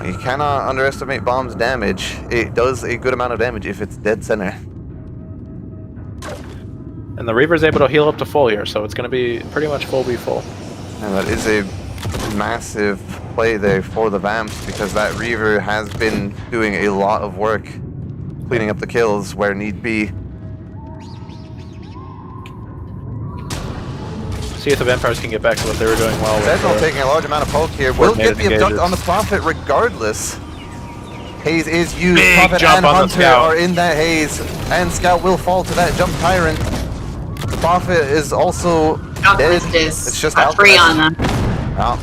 You cannot underestimate Bomb's damage. It does a good amount of damage if it's dead center. And the Reaver's able to heal up to full here, so it's going to be pretty much full be full. And that is a massive play there for the Vamps because that Reaver has been doing a lot of work cleaning up the kills where need be. See if the Vampires can get back to what they were doing well with. Sentinel taking a large amount of poke here. Will get Coordinated the abduct engages. on the Prophet regardless. Haze is used. Big Prophet jump and on the Hunter Scout. are in that Haze. And Scout will fall to that jump Tyrant. The Prophet is also dead. Alchemist is It's just got 3 Alchemist. on them. Wow.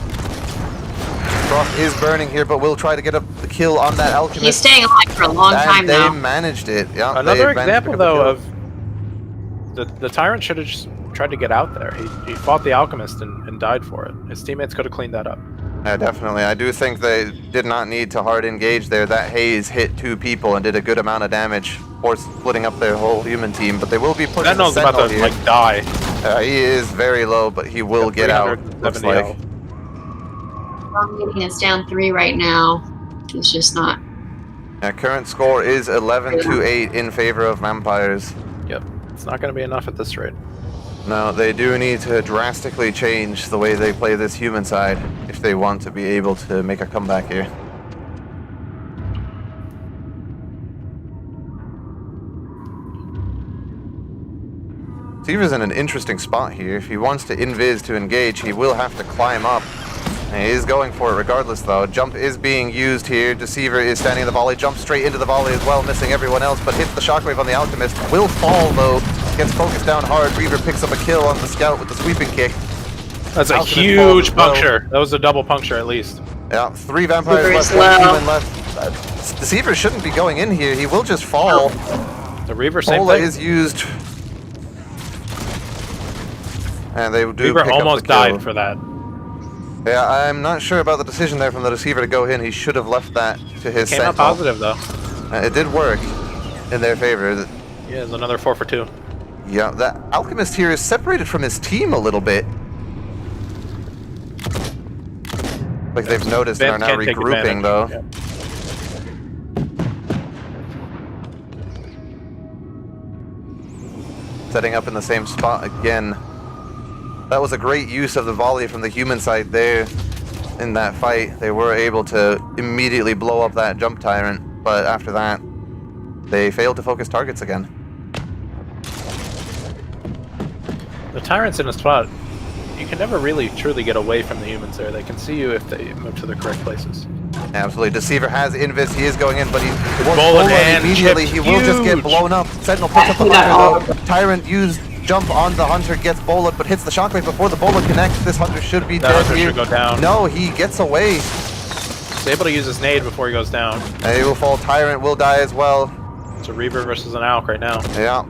Frost is burning here, but will try to get the kill on that Alchemist. He's staying alive for a long And time they now. managed it. Yeah, they Another managed to example, pick up the though, kill. of the Tyrant should have just tried to get out there. He fought the Alchemist and died for it. His teammates could have cleaned that up. Yeah, definitely. I do think they did not need to hard engage there. That Haze hit 2 people and did a good amount of damage for splitting up their whole human team, but they will be pushing the Sentinel's about Sentinel to, here. like, die. He is very low, but he will get out, looks 370 like. health. Wrong meeting is down 3 right now. It's just not. Current score is 11-8 in favor of Vampires. Yep. It's not going to be enough at this rate. No, they do need to drastically change the way they play this human side if they want to be able to make a comeback here. Deceiver's in an interesting spot here. If he wants to invis to engage, he will have to climb up. And he is going for it regardless though. Jump is being used here. Deceiver is standing in the volley, jumps straight into the volley as well, missing everyone else, but hits the shockwave on the Alchemist. Will fall though, gets focused down hard. Reaver picks up a kill on the Scout with the sweeping kick. That's a Alchemist falls huge as well. puncture. That was a double puncture at least. Yeah, 3 vampires Super left, slow. 1 human left. Deceiver shouldn't be going in here. He will just fall. The Reaver, same Bola thing. is used. And they do Reaver pick almost up the kill. died for that. Yeah, I'm not sure about the decision there from the Deceiver to go in. He should have left that to his Came out Sentinel. positive though. It did work in their favor. Yeah, it's another 4 for 2. Yeah, that Alchemist here is separated from his team a little bit. Like they've noticed and are Vamp now can't take regrouping though. advantage. Setting up in the same spot again. That was a great use of the volley from the human side there in that fight. They were able to immediately blow up that jump tyrant, but after that, they failed to focus targets again. The Tyrant's in a spot. You can never really truly get away from the humans there. They can see you if they move to the correct places. Absolutely. Deceiver has invis. He is going in, but he won't Bola pull it and immediately. He chipped will just get huge. blown up. Sentinel picks up the hunter though. Tyrant used jump on the hunter, gets bullet, but hits the shockwave before the bullet connects. This hunter should be That dead hunter here. should go down. No, he gets away. He's able to use his nade before he goes down. And he will fall. Tyrant will die as well. It's a Reaver versus an Alk right now. Yeah.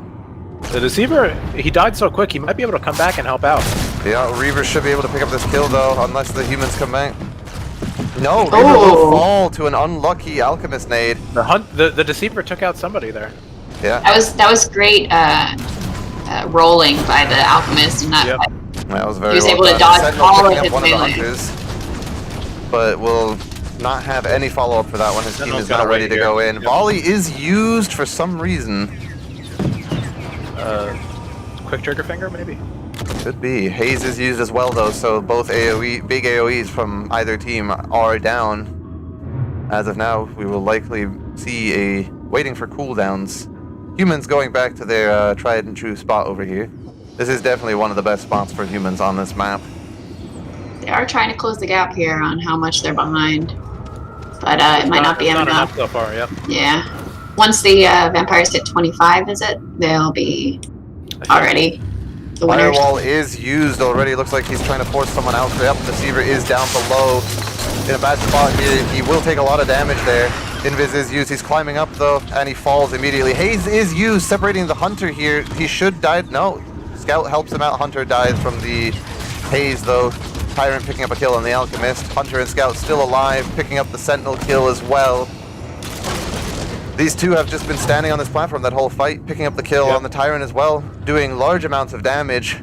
The Deceiver, he died so quick, he might be able to come back and help out. Yeah, Reaver should be able to pick up this kill though, unless the humans come back. No, Reaver Oh. will fall to an unlucky Alchemist nade. The Deceiver took out somebody there. Yeah, That was great rolling by the Alchemist and that. Yep. that was very He was well able to done. dodge Sentinel all picking of up his one of the melee. hunters, but will not have any follow-up for that one. His team Sentinel's is now gotta ready wait to here. go in. Yep. Volley is used for some reason. Quick trigger finger, maybe? Could be. Haze is used as well though, so both big AoEs from either team are down. As of now, we will likely see a waiting for cooldowns Humans going back to their tried and true spot over here. This is definitely one of the best spots for humans on this map. They are trying to close the gap here on how much they're behind. But it might not be enough. So far, yep. Yeah. Once the vampires hit 25, is it? They'll be already the winners. Firewall is used already. Looks like he's trying to force someone out. Yep, the Deceiver is down below. In a bad spot here. He will take a lot of damage there. Invis is used. He's climbing up though, and he falls immediately. Haze is used, separating the Hunter here. He should die. No. Scout helps him out. Hunter dies from the Haze though. Tyrant picking up a kill on the Alchemist. Hunter and Scout still alive, picking up the Sentinel kill as well. These two have just been standing on this platform that whole fight, picking up the kill on the Tyrant as well, doing large amounts of damage.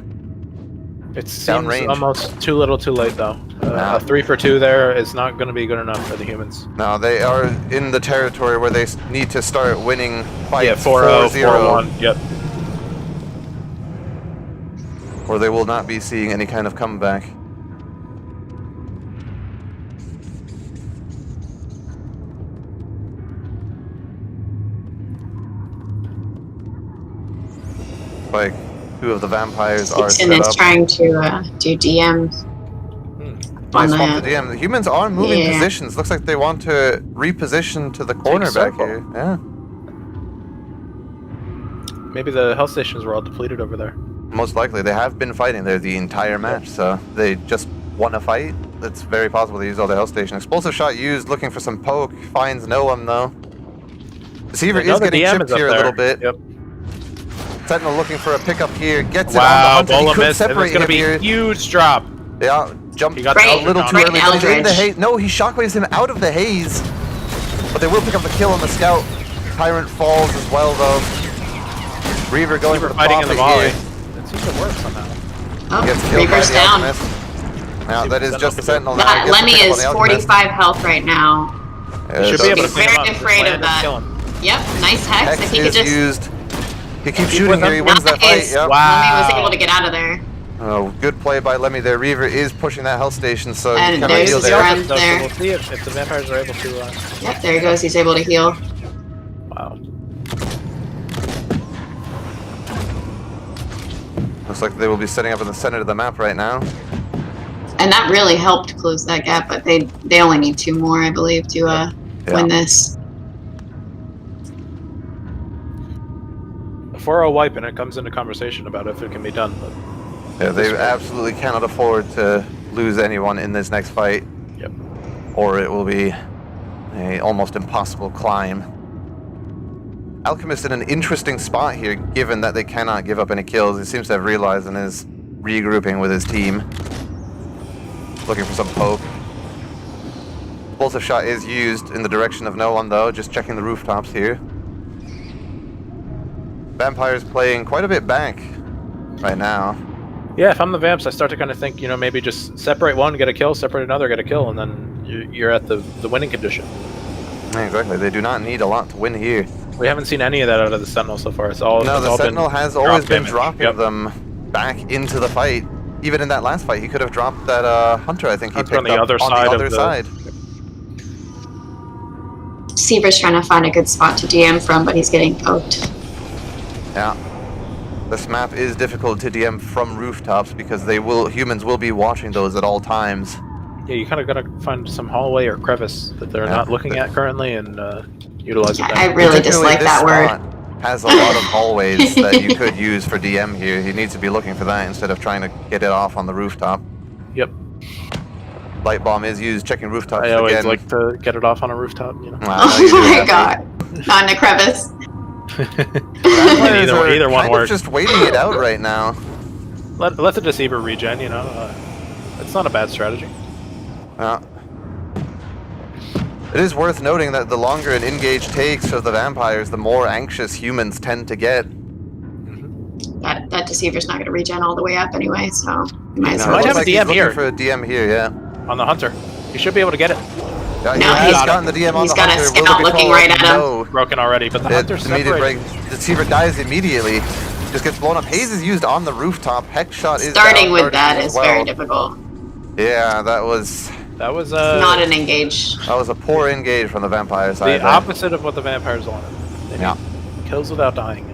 It seems almost too little too late though. Nah. A 3 for 2 there is not going to be good enough for the humans. No, they are in the territory where they need to start winning fights. Yeah, 4-0, 4-1, yep. Or they will not be seeing any kind of comeback. Like, two of the vampires are set is up. trying to do DMs. Nice swap to DM. The humans are moving positions. Looks like they want to reposition to the corner back here. Yeah. Maybe the health stations were all depleted over there. Most likely. They have been fighting there the entire match, so they just won a fight. It's very possible they used all the health station. Explosive shot used, looking for some poke. Finds no one though. Deceiver is getting chipped here a little bit. Yep. Sentinel looking for a pickup here. Gets it on the Hunter. He could separate him here. Huge drop. Yeah, jumped a little too early. But he's in the haze. No, he shockwaves him out of the haze. But they will pick up the kill on the Scout. Tyrant falls as well though. Reaver going for the fighting in the volley. here. It seems to work somehow. Oh, Gets killed Reaver's by the down. Alchemist. Now that is just the Sentinel now. Lemmy is 45 health right now. Yeah, should be able to very afraid of that. Yep, nice hex. Hex If he could is just used. He keeps shooting here. He wins that fight. Yep. Lemmy was able to get out of there. Oh, good play by Lemmy there. Reaver is pushing that health station, so he And cannot there's heal his there. friend there. So we'll see if the vampires are able to. Yep, there he goes. He's able to heal. Wow. Looks like they will be setting up in the center of the map right now. And that really helped close that gap, but they only need 2 more, I believe, to win this. A 4-0 wipe, and it comes into conversation about if it can be done. But Yeah, they absolutely cannot afford to lose anyone in this next fight. Yep. Or it will be a almost impossible climb. Alchemist in an interesting spot here, given that they cannot give up any kills. He seems to have realized and is regrouping with his team. Looking for some poke. Explosive shot is used in the direction of no one though, just checking the rooftops here. Vampires playing quite a bit back right now. Yeah, if I'm the Vamps, I start to kind of think, maybe just separate one, get a kill, separate another, get a kill, and then you're at the winning condition. Exactly, they do not need a lot to win here. We haven't seen any of that out of the Sentinel so far. The Sentinel has always been damage. dropping them back into the fight. Even in that last fight, he could have dropped that Hunter, I think he picked on the up other on side the other side. Seaver's trying to find a good spot to DM from, but he's getting poked. Yeah. This map is difficult to DM from rooftops because humans will be watching those at all times. Yeah, you kind of gotta find some hallway or crevice that they're not looking at currently and utilize it. I really dislike that word. Has a lot of hallways that you could use for DM here. He needs to be looking for that instead of trying to get it off on the rooftop. Yep. Light bomb is used, checking rooftops I always again. like to get it off on a rooftop, Oh my god. Not in a crevice. Either one works. Just waiting it out right now. Let the Deceiver regen, it's not a bad strategy. It is worth noting that the longer an engage takes for the vampires, the more anxious humans tend to get. That Deceiver's not going to regen all the way up anyway, so you might as well. Might have a DM here. For a DM here, yeah. On the Hunter. You should be able to get it. Yeah, No, he's gotten the DM on the Hunter. He's got a Scout looking right at him. No. Broken already, but the Hunter's separated. Deceiver dies immediately. Just gets blown up. Haze is used on the rooftop. Hex shot is starting with that is very difficult. Yeah, that was not an engage. That was a poor engage from the vampire side. The opposite of what the vampires wanted. They kills without dying.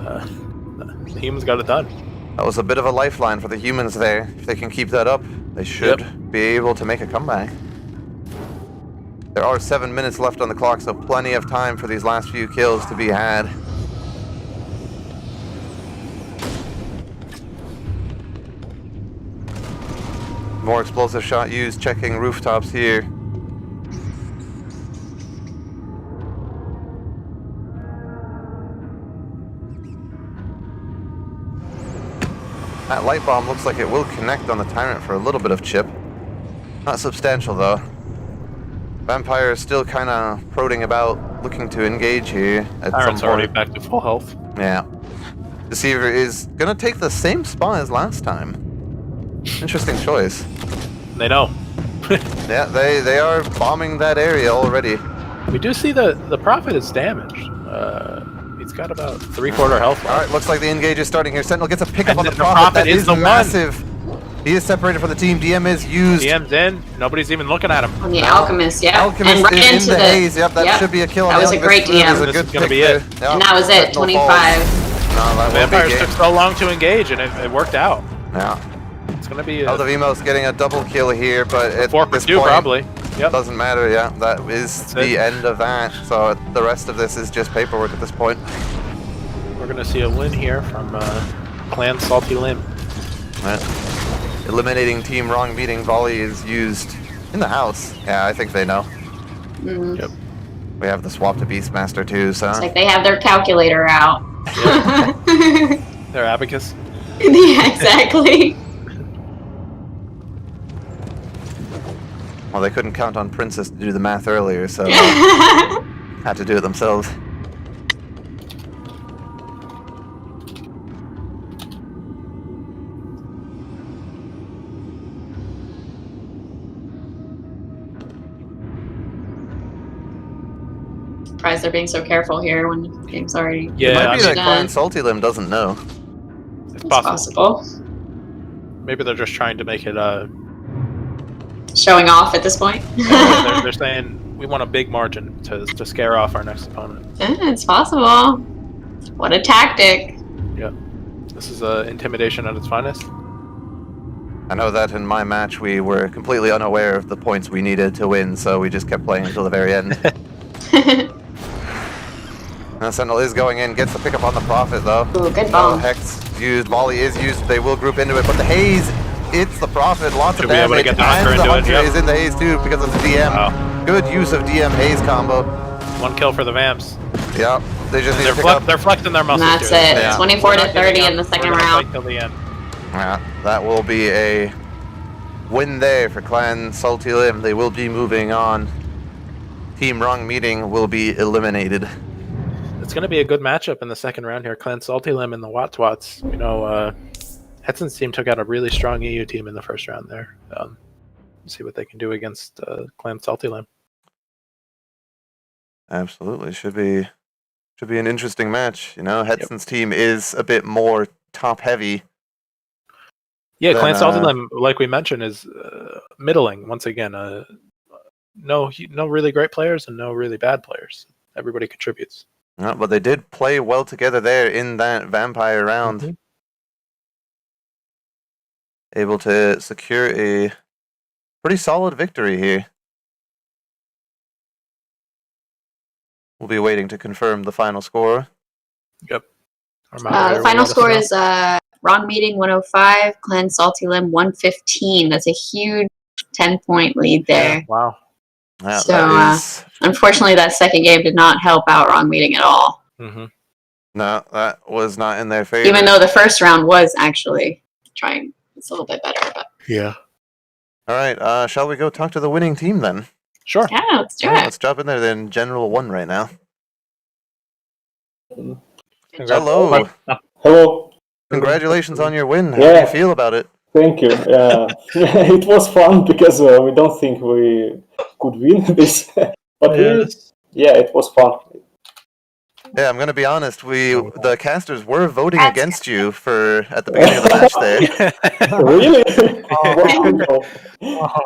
The humans got it done. That was a bit of a lifeline for the humans there. If they can keep that up, they should be able to make a comeback. There are 7 minutes left on the clock, so plenty of time for these last few kills to be had. More explosive shot used, checking rooftops here. That light bomb looks like it will connect on the tyrant for a little bit of chip. Not substantial though. Vampire is still kind of prodding about, looking to engage here at Tyrant's some already point. back to full health. Yeah. Deceiver is gonna take the same spot as last time. Interesting choice. They know. Yeah, they are bombing that area already. We do see the Prophet is damaged. He's got about 3/4 health left. Alright, looks like the engage is starting here. Sentinel gets a pickup And on the the Prophet. Prophet That is is the one. massive. He is separated from the team. DM is used. DM's in. Nobody's even looking at him. On the Alchemist, yeah. Alchemist and right is into in the haze. Yep, that should be a kill on That was the a great Alchemist. DM. That was a This good is gonna pick be there. it. Yep, And that was it, Sentinel 25. falls. No, that will be Vampires game. took so long to engage, and it worked out. Yeah. It's gonna be Elder Vimos getting a double kill here, but at 4 for this 2 point, probably. Yep. doesn't matter. Yeah, that is That's the it. end of that. So the rest of this is just paperwork at this point. We're gonna see a win here from Clan Saltylim. Right. Eliminating team wrong meeting volley is used in the house. Yeah, I think they know. Mm. Yep. We have the swap to Beastmaster too, so. It's like they have their calculator out. Their abacus. Yeah, exactly. Well, they couldn't count on Princess to do the math earlier, so had to do it themselves. Surprised they're being so careful here when the game's already It Yeah, might I be mean, that Clan Saltylim doesn't know. it's it's possible. Maybe they're just trying to make it. Showing off at this point. They're saying we want a big margin to scare off our next opponent. It's possible. What a tactic. This is intimidation at its finest. I know that in my match we were completely unaware of the points we needed to win, so we just kept playing until the very end. Now Sentinel is going in, gets the pickup on the Prophet though. Ooh, good No bomb. Hex used, volley is used, they will group into it, but the haze, it's the Prophet, lots Should of be able to damage, get the Hunter and the into it, Hunter yep. is in the haze too because of the DM. Wow. Good use of DM haze combo. 1 kill for the Vamps. Yep, they just need They're, to pick up. they're flexing their And muscles. that's here. it. Yeah. 24 They're to not giving 30 up. in the second We're gonna round. fight till the end. Yeah, that will be a win there for Clan Saltylim. They will be moving on. Team Wrong Meeting will be eliminated. It's going to be a good matchup in the second round here. Clan Saltylim and the Watts. You know, Hetson's team took out a really strong EU team in the first round there. See what they can do against Clan Saltylim. Absolutely, should be an interesting match. You know, Hetson's team is a bit more top heavy. Yeah, Then, Clan Saltylim, like we mentioned, is middling once again. No really great players and no really bad players. Everybody contributes. Yeah, but they did play well together there in that vampire round. Mhm. Able to secure a pretty solid victory here. We'll be waiting to confirm the final score. Yep. Our moderator The will final let us score know. is Wrong Meeting 105, Clan Saltylim 115. That's a huge 10-point lead there. Wow. Yeah, So, that is Unfortunately, that second game did not help out Wrong Meeting at all. Mm-hmm. no, that was not in their favor. Even though the first round was actually trying. It's a little bit better, but Yeah. All right, shall we go talk to the winning team then? Sure. yeah, let's do Yeah, it. let's jump in there. They're in General 1 right now. Congrats. Hello. Hello. Congratulations on your win. How do Yeah. you feel about it? Thank you. It was fun because we don't think we could win this, but it was fun. Yeah, I'm going to be honest. The casters were voting against you at the beginning of the match there. Really? Wow.